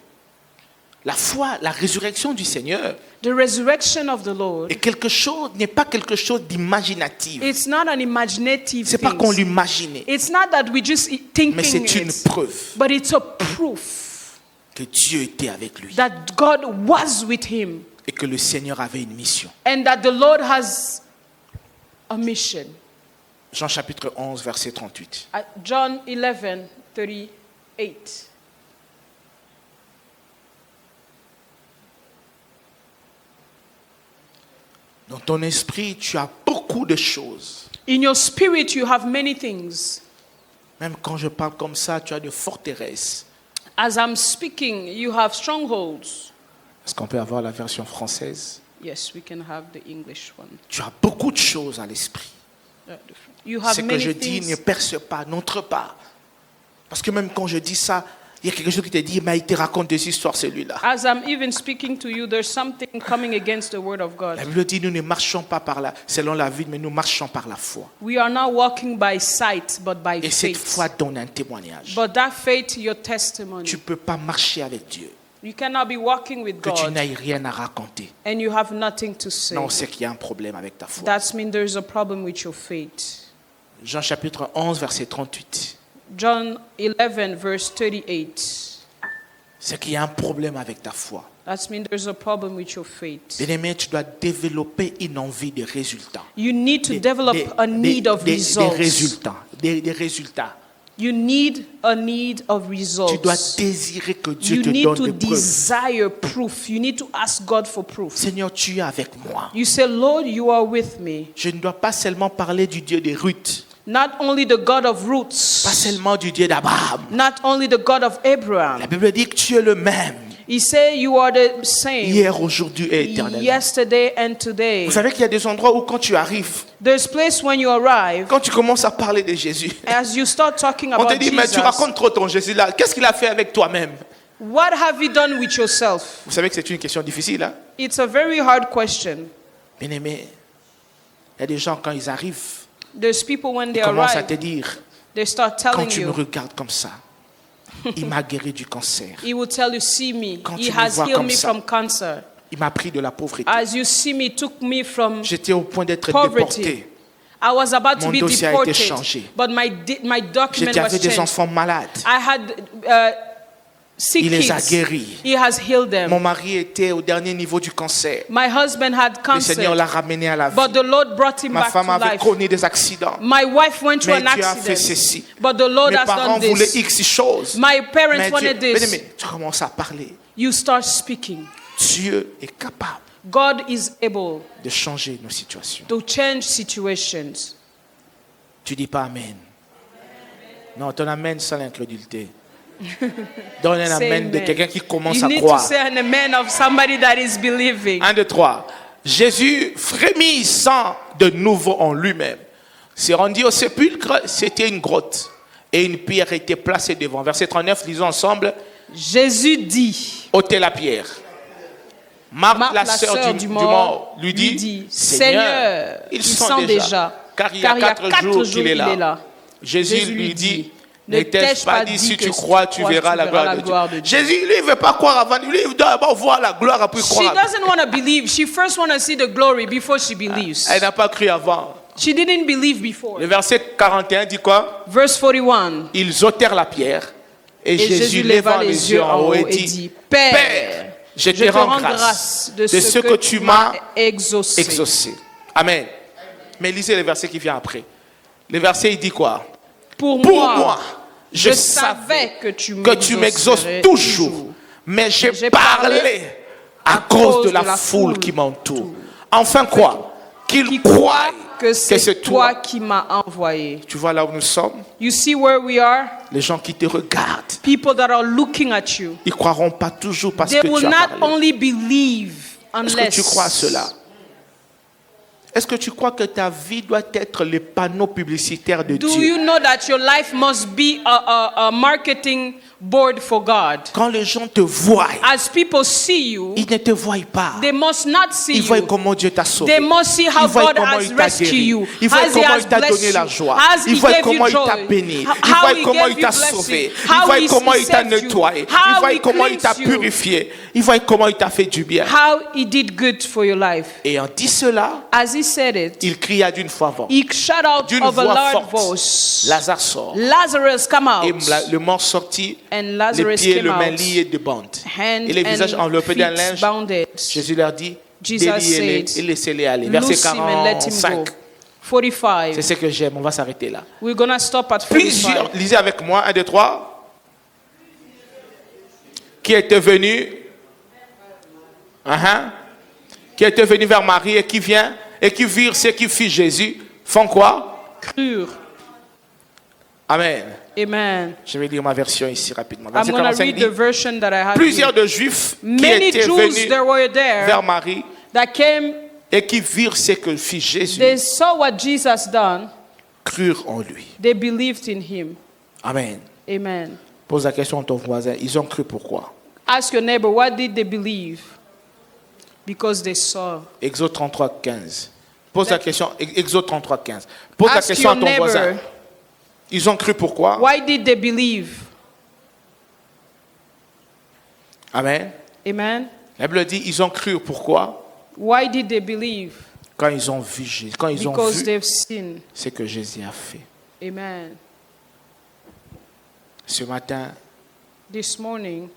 La foi, la résurrection du Seigneur The resurrection of the Lord, n'est pas quelque chose d'imaginatif. it's not an imaginative C'est pas qu'on thing. l'imaginait, It's not that we just mais thinking c'est une it, preuve but it's a proof que Dieu était avec lui that God was with him et que le Seigneur avait une mission. and that the Lord has a mission. Jean chapitre 11, verset 38. At John 11:38. Dans ton esprit, tu as beaucoup de choses. In your spirit, you have many things. Même quand je parle comme ça, tu as de forteresses. As I'm speaking, you have strongholds. Est-ce qu'on peut avoir la version française? Yes, we can have the English one. Tu as beaucoup de choses à l'esprit. You have Ce que many je dis ne things. perce pas, n'entre pas. Parce que même quand je dis ça, il y a quelque chose qui te dit, mais il te raconte des histoires, celui-là. As I'm even speaking to you, there's something coming against the word of God. La Bible dit, nous ne marchons pas selon la vue, mais nous marchons par la foi. We are not walking by sight, but by Et cette faith. foi donne un témoignage. But that faith, your testimony. Tu ne peux pas marcher avec Dieu, You cannot be walking with que tu God n'aies rien à raconter. and you have nothing to say. Non, c'est qu'il y a un problème avec ta foi. That means there's a problem with your faith. Jean chapitre 11, verset 38. John 11, verse 38. C'est qu'il y a un problème avec ta foi. That means there's a problem with your faith. Bien-aimé, tu dois développer une envie de résultats. You need to develop a need of des results. résultats. Des résultats. You need a need of Tu results. dois désirer que Dieu You te need donne to des preuves. desire proof. You need to ask God for proof. Seigneur, tu es avec moi. You say, Lord, you are with me. Je ne dois pas seulement parler du Dieu de Ruth, Not only the God of pas roots, seulement du Dieu d'Abraham. not only the God of La Abraham. Bible dit que tu es le même, He say you are the same hier, aujourd'hui et éternellement. yesterday and today. Vous savez qu'il y a des endroits où quand tu arrives, There's place when you arrive, quand tu commences à parler de Jésus, as you start talking on te about dit, mais tu Jesus, racontes trop ton Jésus là. Qu'est-ce qu'il a fait avec toi-même? what have you done with yourself? Vous savez que c'est une question difficile. Hein? It's a very hard question. Bien aimé, il y a des gens quand ils arrivent, There's people when they ils commencent à arrive, te dire, they start quand telling tu me you, regardes comme ça, il m'a guéri du cancer. he will tell you, see me, Quand he tu me has vois healed comme me ça, from cancer. Il m'a pris de la pauvreté. As you see me, took me from J'étais au point d'être poverty. déporté. I was about to Mon be dossier a été deported, changé. but my document was J'avais des changed. enfants malades. I had sick Il les a kids. guéris. He has healed them. Mon mari était au dernier niveau du cancer. My husband had Le Seigneur cancer, l'a ramené à la vie. but the Lord brought him Ma back femme to avait life. connu des accidents. My wife went through Mais an Dieu a fait accident, ceci. but the Lord Mes has parents done voulaient this. X choses. My parents Mais wanted Dieu, this. mais tu commences à parler. You start speaking. Dieu est capable God is able de changer nos situations. to change situations. Tu dis pas Amen. Non, ton Amen sans l'incrédulité. Donne un Say Amen de amen. quelqu'un qui commence You à need to croire. say an amen of somebody that is believing. 1, 2, 3. Jésus, frémissant de nouveau en lui-même, s'est rendu au sépulcre. C'était une grotte. Et une pierre était placée devant. Verset 39, lisons ensemble. Jésus dit, Ôtez la pierre. Marthe, la sœur du mort, lui lui dit, Seigneur, ils sont déjà, car il y a 4 jours qu'il est là. Jésus lui dit, ne t'ai-je pas dit, si tu crois, tu verras la gloire de Dieu. Jésus, lui, il ne veut pas croire avant. Lui, il doit d'abord voir la gloire, après She croire. doesn't want to believe. She first want to see the glory before she believes. Elle n'a pas cru avant. She didn't believe before. Le verset 41 dit quoi? Verse 41. Ils ôtèrent la pierre. Et Jésus leva les yeux en haut et dit, Père, je te rends grâce de ce que tu m'as exaucé. Amen. Mais lisez le verset qui vient après. Le verset, il dit quoi? Pour Pour moi, moi, je savais que tu m'exauces toujours. Mais j'ai parlé à cause de la foule qui m'entoure. Enfin quoi? Qu'ils croient que c'est c'est toi qui m'as envoyé. Tu vois là où nous sommes? You see where we are? Les gens qui te regardent, People that are looking at you. ils ne croiront pas toujours parce They que will tu as not parlé. only believe Est-ce que tu crois à unless. cela? Est-ce que tu crois que ta vie doit être le panneau publicitaire de Do Dieu? you know that your life must be a marketing bored for God. Quand les gens te voient, As people see you, ils ne te voient pas. they must not see Ils voient you. comment Dieu t'a sauvé. They must see how Ils voient God comment has il t'a rescued guéri. you, Ils voient as He comment has il t'a blessed donné la you, joie. as Ils He voient gave comment you il t'a joy, béni. Ils how voient He comment gave il you t'a blessing, sauvé. Ils how voient He comment il t'a saved you, nettoyé. Ils how voient He comment il t'a cleansed you, purifié. Ils voient comment il t'a fait du bien. how He did good for your life. Et en dit cela, As He said it, il cria d'une voix forte. He shut out D'une of a voix loud forte. voice, Lazare sort. Lazarus, come Et out. le mort sortit, And les Lazarus pieds et came le main out, liés de bandes. hand Et les visages and enveloppés d'un feet linge. bounded. Jésus leur dit, Jesus déliez-les said, et laissez-les aller. Verset Loose him and let him 45. go. 45. C'est ce que j'aime, on va s'arrêter là. We're going to stop at Plusieurs, 45. lisez avec moi, 1, 2, 3. Qui était venu, qui était venu vers Marie et qui vient, et qui virent ce qui fit Jésus, font quoi? Crure. Amen. Amen. Je vais lire ma version ici rapidement. I'm Verset going to 45 read dit, the version that I have plusieurs here. de Juifs qui Many étaient Jews venus that were there vers Marie that came, et qui virent ce que fit Jésus, they saw what Jesus done, crurent en lui. they believed in him. Amen. Amen. Pose la question à ton voisin, ils ont cru pourquoi? Ask your neighbor, what did they believe? Because they saw. Exode 33, 15. Pose la question, Exode 33, 15. Pose la Ask question à your ton voisin. neighbor, Ils ont cru pourquoi? why did they believe? Amen. Amen. La Bible dit, ils ont cru pourquoi? Why did they believe? Quand ils ont vu Jésus, quand ils ont Because vu they've seen. ce que Jésus a fait. Amen. Ce matin, This morning,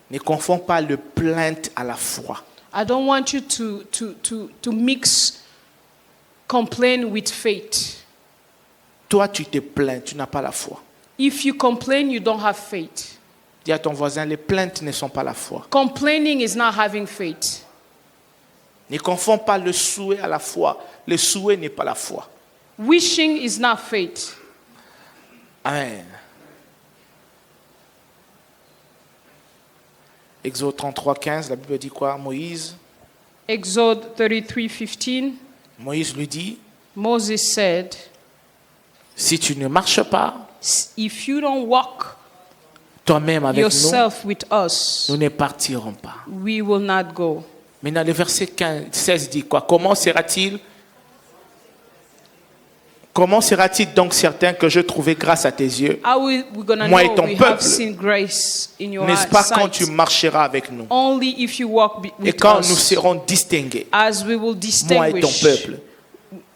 ne confonds pas le plainte à la foi. I don't want you to mix complain with faith. Toi, tu te plains, tu n'as pas la foi. If you complain, you don't have faith. Dis à ton voisin, les plaintes ne sont pas la foi. Complaining is not having faith. Ne confonds pas le souhait à la foi. Le souhait n'est pas la foi. Wishing is not faith. Amen. Exode 33, 15, la Bible dit quoi? Moïse. Exode 33:15. Moïse lui dit, Moses said, si tu ne marches pas if you don't walk toi-même avec yourself with us, nous ne partirons pas. we will not go. Maintenant, le verset 16 dit quoi? Comment sera-t-il donc certain que je trouvais grâce à tes yeux? How we gonna Moi et know ton we peuple. have seen grace in your N'est-ce pas quand tu sight? marcheras avec nous? Only if you walk Et with quand us, nous serons distingués, as we will moi et ton distinguish peuple,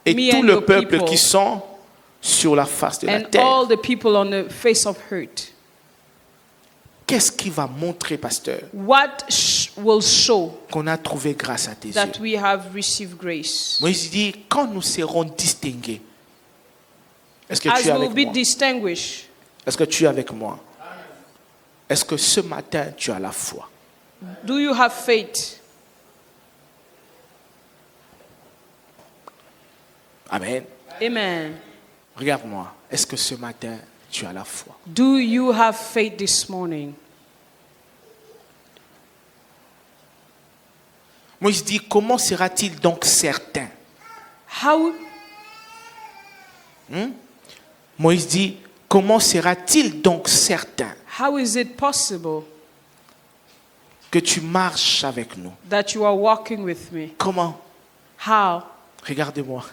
et me tout and le your peuple people, qui sont sur la face de la and terre. all the people on the face of earth. Qu'est-ce qui va montrer, pasteur, What will show qu'on a trouvé grâce à tes yeux? that we have received grace? Moïse dit, quand nous serons distingués, est-ce que As tu es we will avec be moi? distinguished. Est-ce que tu es avec moi? Est-ce que ce matin, tu as la foi? Do you have faith? Amen. Amen. Regarde-moi. Est-ce que ce matin, tu as la foi? Do you have faith this morning? Moïse dit, comment sera-t-il donc certain? How Moïse dit, comment sera-t-il donc certain is it possible que tu marches avec nous? that you are walking with me? Comment? How? Regardez-moi.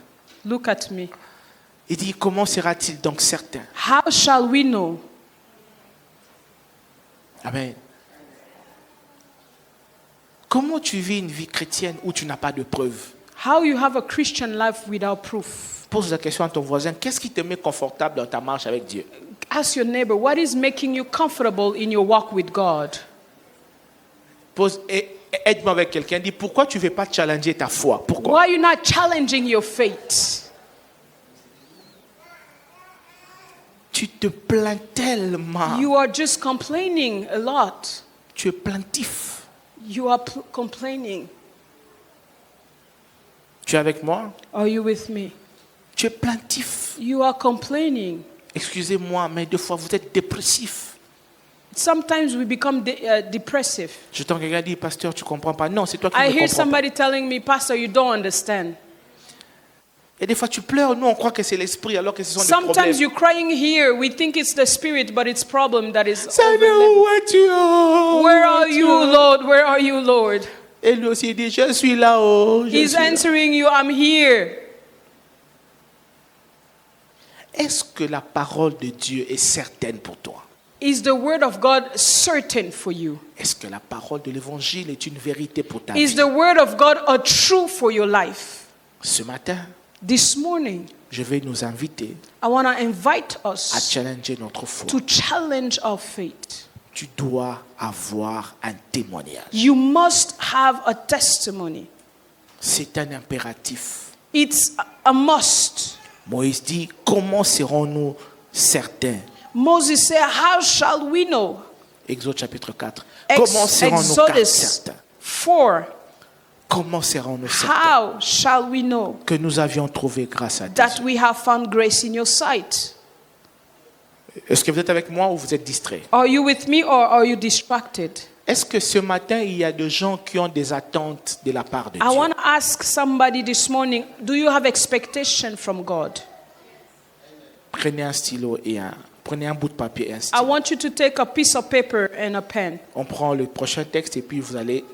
Look at me. Il dit, comment sera-t-il donc certain? How shall we know? Amen. Comment tu vis une vie chrétienne où tu n'as pas de preuves? How you have a Christian life without proof? Pose la question à ton voisin, qu'est-ce qui te met confortable dans ta marche avec Dieu? Ask your neighbor, what is making you comfortable in your walk with God? Aide-moi avec quelqu'un, dis pourquoi tu ne veux pas challenger ta foi? Pourquoi? Why are you not challenging your faith? Tu te plains tellement. You are just complaining a lot. Tu es plaintif. You are complaining. Tu es avec moi? Are you with me? Tu es plaintif. You are complaining. Excusez-moi, mais des fois vous êtes dépressif. Sometimes we become depressive. J'entends quelqu'un dire, pasteur, tu ne comprends pas. Non, c'est toi qui I ne hear comprends pas. somebody telling me, Pastor, you don't understand. Et des fois tu pleures, nous on croit que c'est l'esprit alors que ce sont des Sometimes problèmes. you're crying here. We think it's the spirit, but it's problem that is Seigneur, over où es-tu? Where are you, Lord? Where are you, Lord? Et lui aussi il dit, je suis là-haut. je He's suis là. answering you, I'm here. Est-ce que la parole de Dieu est certaine pour toi? Is the word of God certain for you? Est-ce que la parole de l'évangile est une vérité pour ta Is vie? the word of God a truth for your life? Ce matin, This morning, je vais nous inviter I want to invite à us challenger notre foi. to challenge our faith. Tu dois avoir un témoignage. You must have a testimony. C'est un impératif. It's a must. Moïse dit, comment serons-nous certains? Moses said, how shall we know? Exode chapitre 4. Comment serons-nous Exodus certains? 4. Comment serons-nous certains How shall we know que nous avions trouvé grâce à Dieu? that we have found grace in your sight? Est-ce que vous êtes avec moi ou vous êtes distrait? Are you with me or are you distracted? Est-ce que ce matin, il y a des gens qui ont des attentes de la part de I Dieu? want to ask somebody this morning, do you have expectation from God? Prenez un stylo et prenez un bout de papier et un I stylo. want you to take a piece of paper and a pen. On prend le prochain texte et puis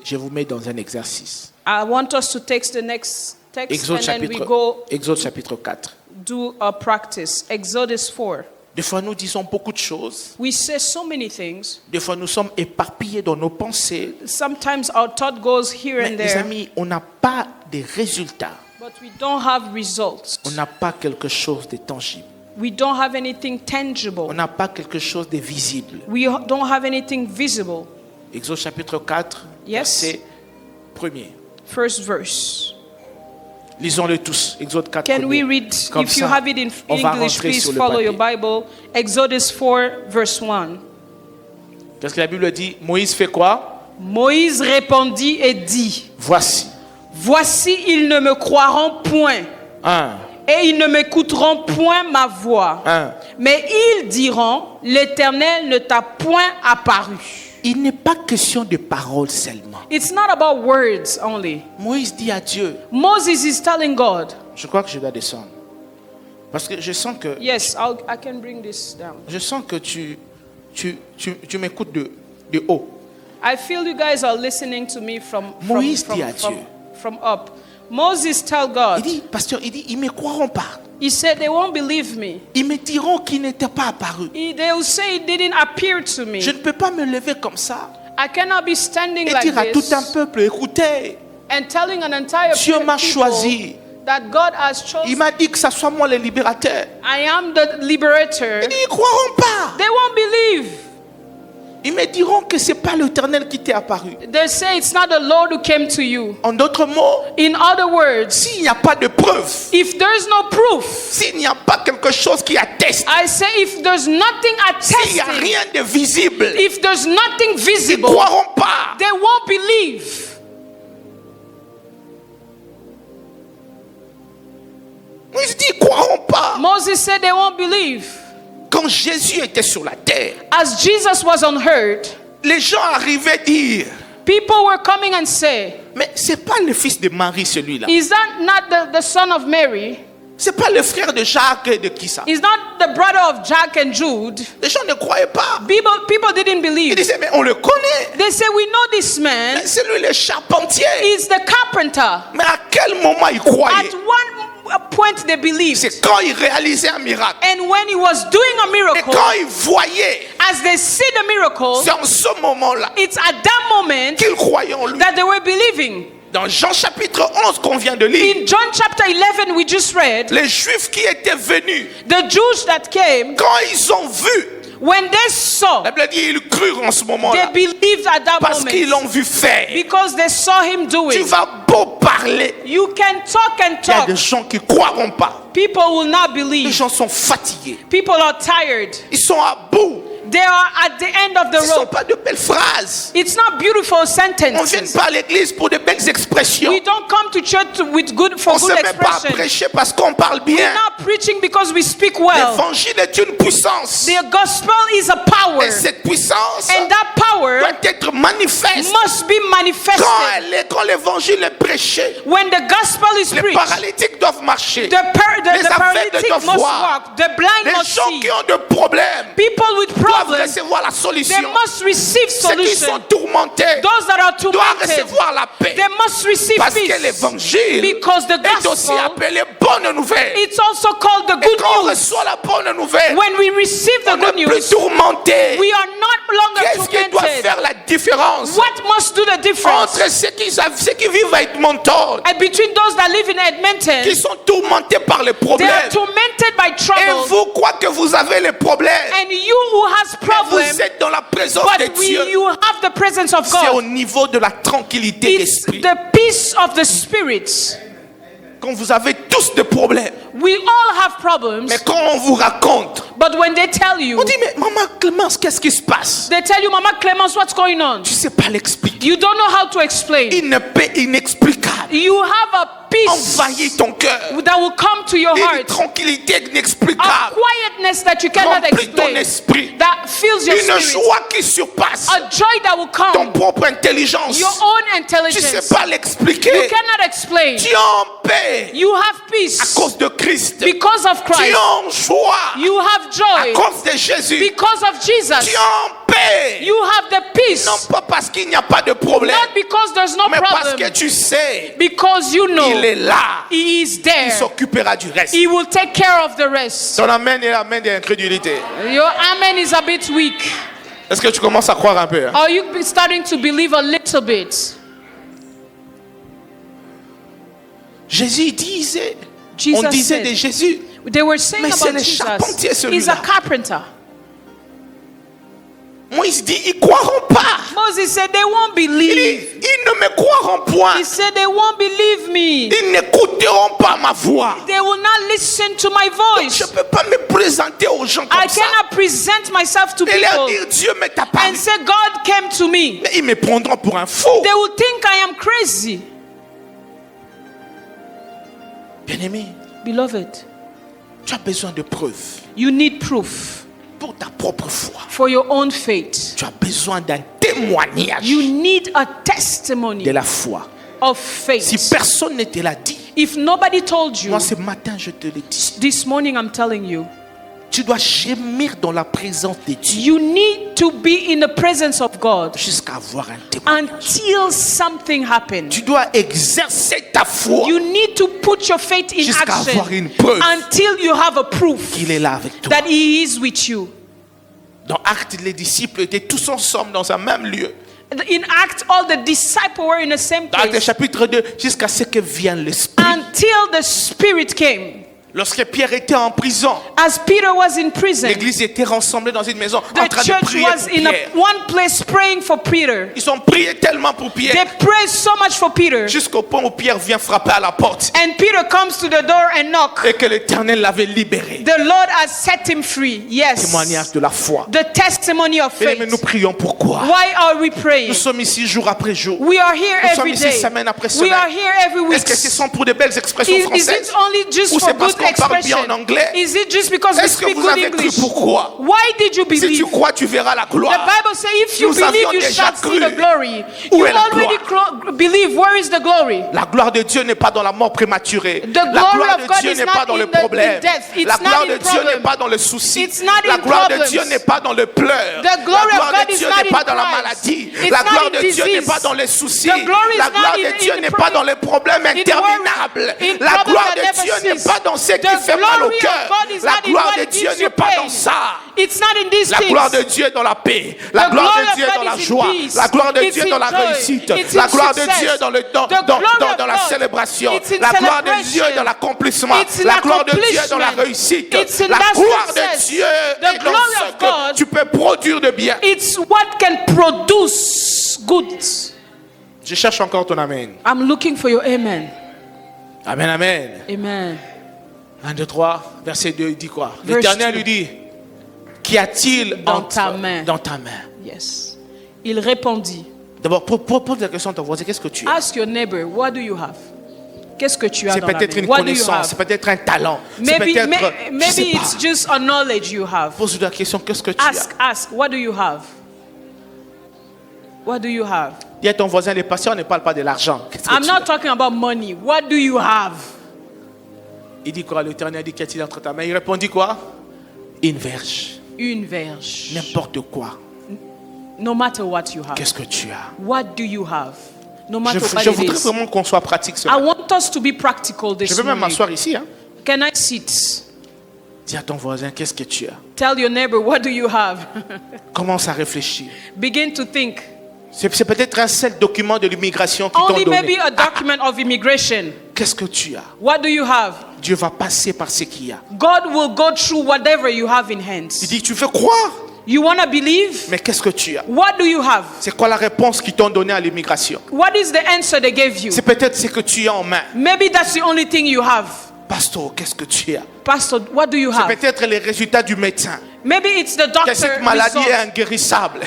je vous mets dans un exercice. I want us to take the next text Exode and then we chapitre, go Exode chapitre 4. do a practice. Exodus 4. Des fois, nous disons beaucoup de choses. We say so many things. Des fois, nous sommes éparpillés dans nos pensées. Sometimes our thought goes here Mais and les there, amis, on n'a pas de résultats. but we don't have results. On n'a pas quelque chose de tangible. We don't have anything On tangible. n'a pas quelque chose de visible. We don't have anything visible. Exode chapitre 4, Yes. verset 1er. First verse. Lisons-le tous. Exode 4, Can we 1er. read, Comme if you ça, have it in on va English, rentrer please sur le follow your papier. Bible. Exodus 4, verse 1. Parce que la Bible dit, Moïse fait quoi? Moïse répondit et dit, Voici. voici, ils ne me croiront point, 1, et ils ne m'écouteront point ma voix. 1. Mais ils diront, l'Éternel ne t'a point apparu. Il n'est pas question de paroles seulement. It's not about words only. Moïse dit à Dieu, Moses is telling God, je crois que je dois descendre. Parce que je sens que, yes, I can bring this down. je sens que tu m'écoutes de haut. I feel you guys are listening to me from Moïse dit à Dieu. from up. Moses tell God, Il dit, pasteur, il dit, ils ne me croiront pas. he said they won't believe me. Ils me diront qu'il n'était pas apparu. They will say it didn't appear to me. Je ne peux pas me lever comme ça I cannot be standing et like dire à tout un this peuple, écoutez, and telling an entire Dieu m'a people choisi. that God has Il chosen. m'a dit que ça soit moi le libérateur. I am the liberator. Il dit, ils ne croiront pas. They won't believe. Ils me diront que ce n'est pas l'Éternel qui t'est apparu. They say it's not the Lord who came to you. En d'autres mots, In other words, s'il n'y a pas de preuve, if there's no proof, s'il n'y a pas quelque chose qui atteste, I say if there's nothing s'il n'y a attesting, rien de visible, if there's nothing ils ne visible, croiront pas. they won't believe. Ils disent, ils ne croiront pas. Moses said they won't believe. Quand Jésus était sur la terre, As Jesus was on earth, les gens arrivaient dire, people were coming and say, mais c'est pas le fils de Marie celui-là. is that not the son of Mary? C'est pas le frère de Jacques et de qui ça. Is not the brother of Jack and Jude? Les gens ne croyaient pas. People didn't Ils believe. disaient, mais on le connaît. They say, we know this man. C'est lui le charpentier. He's the carpenter. Mais à quel moment ils croyaient? At one point they believed. C'est quand il réalisait un miracle. And when he was doing a Et miracle, quand ils voyaient, as they see the miracle, c'est en ce moment-là it's at that moment qu'ils croyaient en lui. that they were believing. Dans Jean chapitre 11 qu'on vient de lire, In John chapter 11, we just read, les Juifs qui étaient venus, the Jews that came, quand ils ont vu, when they saw, la Bible dit ils crurent en ce they moment-là believed at that parce qu'ils moment l'ont vu faire. because they saw him do Tu it. vas beau parler, You can talk and il y a talk. des gens qui ne croiront pas. People will not Les believe. gens sont fatigués, People are tired. ils sont à bout. They are at the end of the Ce ne sont rope. pas de belles phrases. It's not beautiful On ne vient sentences. pas à l'église pour de belles expressions. We don't come to church with good On ne for se good met pas à expression. prêcher parce qu'on parle We're bien. not preaching because we speak well. L'évangile est une puissance. The gospel is a power, Et cette puissance and that power doit être manifeste. must be manifested. Quand l'évangile est prêché, When the gospel is les preached, paralytiques doivent marcher. the Les aveugles paralytic doivent must voir. walk, the blind Les must gens see. qui ont de problèmes People with doivent problems, recevoir la they solution. must receive Ceux qui sont solution. tourmentés Those that are doivent tormented, recevoir la paix. they must receive Parce que peace. l'évangile Because the est aussi gospel, appelé bonne nouvelle. it's also called the Et good quand on news. reçoit la bonne nouvelle, When we receive the on good n'est plus news, tourmenté. we are not longer Qu'est-ce qui doit tormented. faire la différence What must do the difference? entre ceux qui vivent à Edmonton, And between those that live in qui Edmonton, sont tourmentés par les they problèmes, are tormented by et trouble, vous, quoi que vous avez les problèmes, and you who has problems, vous êtes dans la présence de but Dieu. you have the presence of C'est au God. niveau de la tranquillité It's d'esprit. the peace of the spirit. Quand vous avez tous des problèmes, We all have problems, mais quand on vous raconte, but when they tell you, on dit mais maman Clémence, qu'est-ce qui se passe? they tell you, Mama Clemens, what's going on? Tu sais pas l'expliquer. You don't know how to explain. Inexplicable. You have a peace Envahit ton cœur. that will come to your Une heart, tranquillité a inexplicable. quietness that you cannot Remplit ton explain, esprit. that fills your Une spirit, joie qui surpasse a joy that will ton come, propre intelligence. your own Tu sais intelligence. pas You l'expliquer. cannot explain. Tu es en paix You have à peace cause de Christ. because of Tu es Christ. en joie You have à joy cause de Jésus. because of Tu Jesus. es en paix. You have the peace, Non pas parce qu'il n'y a pas de problème, not because there's no mais parce que problem, tu sais, because you il know est là. He is Il there. s'occupera du reste. He will take care of the rest. Ton amen est l'amen de l'incrédulité. Your amen is a bit weak. Est-ce que tu commences à croire un peu? Hein? Are you starting to believe a little bit? Jésus disait, Jesus on disait said, de Jésus, they were saying mais c'est about le charpentier, Jesus. He's celui-là. a carpenter. Moïse dit, ils croiront pas. Moses said they won't Il believe. dit, ils ne me croiront point. He said they won't believe me. Ils n'écouteront pas ma voix. They will not listen to my Je voice. ne peux pas me présenter aux gens I comme ça cannot present myself to et leur people dire, Dieu me t'a parlé. and say God came to me. Mais ils me prendront pour un fou. They will think I am crazy. Bien-aimé, Beloved, tu as besoin de preuves you need proof pour ta propre foi. for your own faith. Tu as besoin d'un témoignage You need a de testimony la foi. of Si faith. personne ne te l'a dit, If nobody told you, moi ce matin je te le dis. this morning I'm telling you, Tu dois gémir dans la présence de Dieu you need to be in the presence of God jusqu'à avoir un témoignage. until something happens. Tu dois exercer ta foi You need to put your faith in jusqu'à action avoir une preuve until you have a proof qu'il est là avec toi. that He is with you. Dans Actes, les disciples étaient tous ensemble dans un même lieu. In Acts, all the disciples were in the same Dans Actes place chapitre 2, jusqu'à ce que vienne l'Esprit. until the Spirit came. Lorsque Pierre était en prison, As Peter was in prison, l'église était rassemblée dans une maison en the train de church prier was pour in Pierre. one place praying for Peter. Ils ont prié tellement pour They Pierre prayed so much for Peter. jusqu'au point où Pierre vient frapper à la porte And Peter comes to the door and knocks. et que l'Éternel l'avait libéré. The Lord has set him free. Yes. Témoignage de la foi. The testimony of Mais nous faith. prions pourquoi? Why are we Nous praying? sommes ici jour après jour. We are here Nous sommes every ici day. semaine après We are semaine. here every week. Est-ce que ce sont pour de belles expressions Is françaises? it only just Ou for c'est parce good qu'on parle bien expression? en anglais? Is it just because we Est-ce que speak vous good avez cru English? pourquoi? Why did you Si tu believe? crois, tu verras la The gloire. Bible says if you Nous believe, avions you déjà shall see cru. the glory. Où You est la already believe. Where is the glory? La gloire de Dieu n'est pas dans la mort prématurée. The La glory gloire of de God Dieu is n'est not pas dans le in the- in problème. death. It's La not gloire in de Dieu problem. n'est pas dans le souci. It's not La in gloire de problems. Dieu n'est pas dans le pleur. The La glory gloire of God de is Dieu not n'est in pas dans la Christ. maladie. It's La not gloire in de Dieu n'est disease. pas dans les soucis. The glory is La not gloire in- de Dieu in n'est the pas dans les problèmes in interminables. in La problems gloire that de never Dieu n'est cease. pas dans ce qui The fait mal au glory of cœur. God is La not in gloire what de gives Dieu you n'est pas pain. dans ça. It's not in these La things. gloire de Dieu est dans la paix. La The gloire glory de of Dieu est God dans la is in joie. peace. La gloire de It's Dieu est in dans la joy. réussite. It's La in gloire de success. Dieu est dans The glory of dans la God. célébration. It's in La gloire de celebration. Dieu est dans l'accomplissement. It's in La gloire de Dieu est dans la accomplishment. réussite. It's in La that gloire success. de Dieu The est dans glory ce of que God. tu peux produire de bien. It's what can produce goods. Je cherche encore ton amen. I'm looking for your amen. Amen, amen. Amen. 1, 2, 3, verset 2, il dit quoi? Verse L'Éternel 2. lui dit, Qu'y a-t-il dans ta main? dans ta main? Yes. Il répondit. D'abord, pose la question à ton voisin, qu'est-ce que tu as? Ask your neighbor, what do you have? Qu'est-ce que tu as C'est dans la peut-être main? une What do you connaissance, c'est have? peut-être un talent, c'est Maybe, peut-être, je maybe sais it's pas. just a knowledge you have. Pose la question, qu'est-ce que tu Ask, what do you have? What do you have? Dis à ton voisin, les patients ne parlent pas de l'argent. Qu'est-ce que I'm tu not as? talking about money. What do you have? Il dit quoi? L'Éternel dit, qu'y a-t-il entre ta main? Il répondit quoi? Une verge. Une verge. N'importe quoi. No matter what you have. Qu'est-ce que tu as? What do you have? No matter Je what it voudrais is. vraiment qu'on soit pratique ce I matin. want us to be practical Je this vais même morning. m'asseoir ici. Hein. Can I sit? Dis à ton voisin, qu'est-ce que tu as? Tell your neighbor, what do you have? Commence à réfléchir. Begin to think. C'est peut-être un seul document de l'immigration qui t'ont Only donné. maybe a document of immigration. Qu'est-ce que tu as? What do you have? Dieu va passer par ce qu'il y a. God will go through whatever you have in Il hands. dit, tu veux croire? You want to believe? Mais qu'est-ce que tu as? What do you have? C'est quoi la réponse qu'ils t'ont donnée à l'immigration? What is the answer they gave you? C'est peut-être ce que tu as en main. Maybe that's the only thing you have. Pasteur, qu'est-ce que tu as? Pastor, what do you C'est have? peut-être les résultats du médecin. Maybe it's the Que doctor cette maladie est result. inguérissable.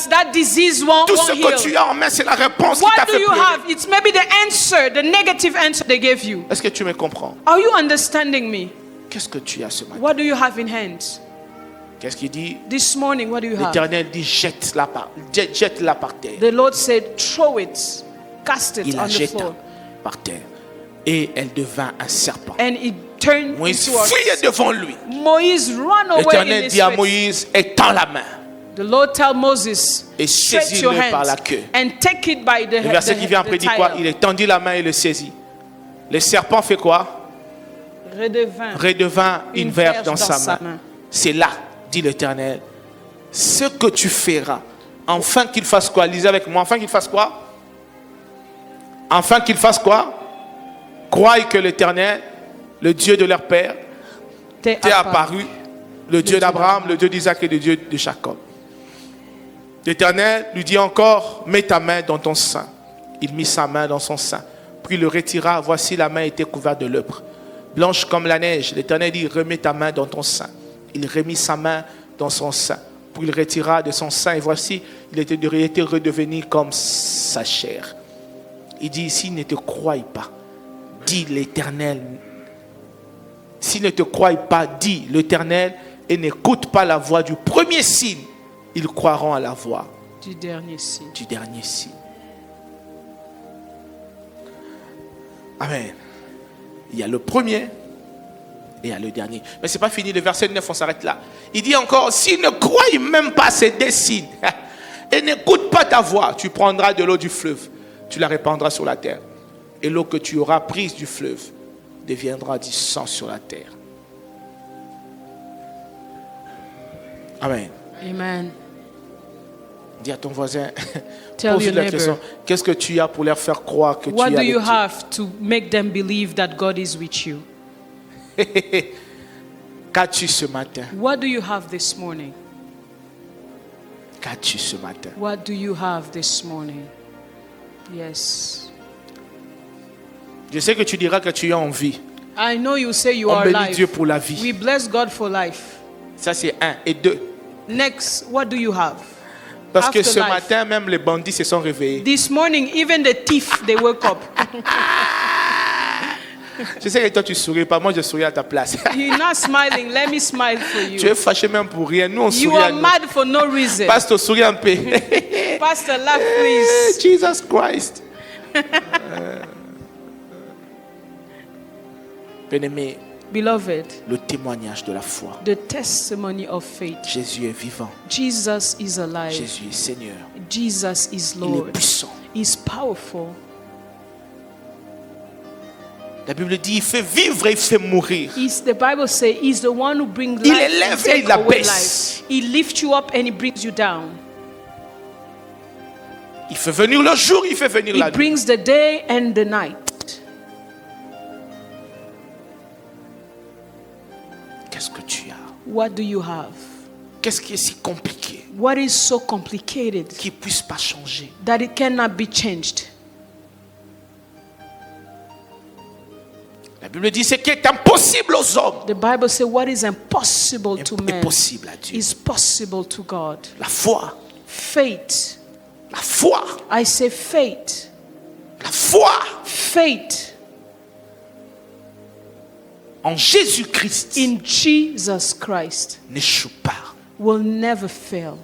That disease won't Tout ce heal. que tu as en main, c'est la réponse qui What t'a do fait you pleurer. have? It's maybe the answer, the negative answer they gave you. Est-ce que tu me comprends? Are you understanding me? Qu'est-ce que tu as ce matin? What do you have in hands? Qu'est-ce qu'il dit? This morning, what do you have? L'Éternel dit, jette-la par terre. The Lord said, throw it, cast it Il on la the jeta floor. par terre. Et elle devint un serpent. And it turned Moïse into a... fuyait devant lui. Moïse ran away in L'Éternel his dit à face. Moïse, étends la main. The Lord tell Moses, Et stretch your saisis-le par hands la queue. and take it by the Le verset qui vient après dit quoi? tail. Il étendit la main et le saisit. Le serpent fait quoi? Redevint une verge dans sa main. C'est là, dit l'Éternel, ce que tu feras, afin qu'il fasse quoi? Lisez avec moi, afin qu'il fasse quoi? Afin qu'il fasse quoi? Croient que l'Éternel, le Dieu de leur père, t'est apparu, le Dieu d'Abraham, le Dieu d'Isaac et le Dieu de Jacob. L'Éternel lui dit encore, mets ta main dans ton sein. Il mit sa main dans son sein, puis le retira. Voici, la main était couverte de lèpre, blanche comme la neige. L'Éternel dit, remets ta main dans ton sein. Il remit sa main dans son sein, puis il retira de son sein. Et voici, il était redevenu comme sa chair. Il dit, s'il ne te croient pas, dit l'Éternel. S'ils ne te croient pas, dit l'Éternel, et n'écoute pas la voix du premier signe, ils croiront à la voix Du dernier signe. du dernier signe. Amen. Il y a le premier et il y a le dernier. Mais ce n'est pas fini, le verset 9, on s'arrête là. Il dit encore, s'ils ne croient même pas ces deux signes, et n'écoutent pas ta voix, tu prendras de l'eau du fleuve, tu la répandras sur la terre. Et l'eau que tu auras prise du fleuve deviendra du sang sur la terre. Amen. Amen. Dis à ton voisin, Tell pose your la question, neighbor, qu'est-ce que tu as pour leur faire croire que what tu es do avec you Dieu? have to make them believe that God is with you? Qu'as-tu ce matin? What do you have this morning? Qu'as-tu ce matin? What do you have this morning? Yes. Je sais que tu diras que tu es en vie. I know you say you On are bénit alive. Dieu pour la vie. We bless God for life. Ça c'est un. Et deux, Next, what do you have? parce que ce Afterlife. matin même les bandits se sont réveillés. This morning, even the thief, they woke up. Je sais que toi tu souris pas, moi je souris à ta place. You're not smiling. Let me smile for Tu es you. fâché même pour rien. Nous on You sourit à are nous. mad for no reason. Pasteur, souris un peu. Pastor, laugh, please. Jesus Christ. Bien-aimé, Beloved, le témoignage de la foi. the testimony of faith. Jésus est vivant. Jesus is alive. Jésus est Seigneur. Jesus is Il est Lord. puissant. He's powerful. La Bible dit, il fait vivre et il fait mourir. The Bible says he's the one who brings Il life and élève et take il away abaisse. life. He lifts you up and he brings you down. Il fait venir le jour, il fait venir He la nuit. brings the day and the night. Qu'est-ce que tu as? What do you have? Qu'est-ce qui est si compliqué What is so complicated qui ne puisse pas changer? that it cannot be changed? La Bible dit ce qui est impossible aux hommes The Bible says what is impossible to est men possible à Dieu. is possible to God. La foi, Faith. la foi, I say faith. la foi Faith en Jésus-Christ in Jesus Christ n'échoue pas. will never fail.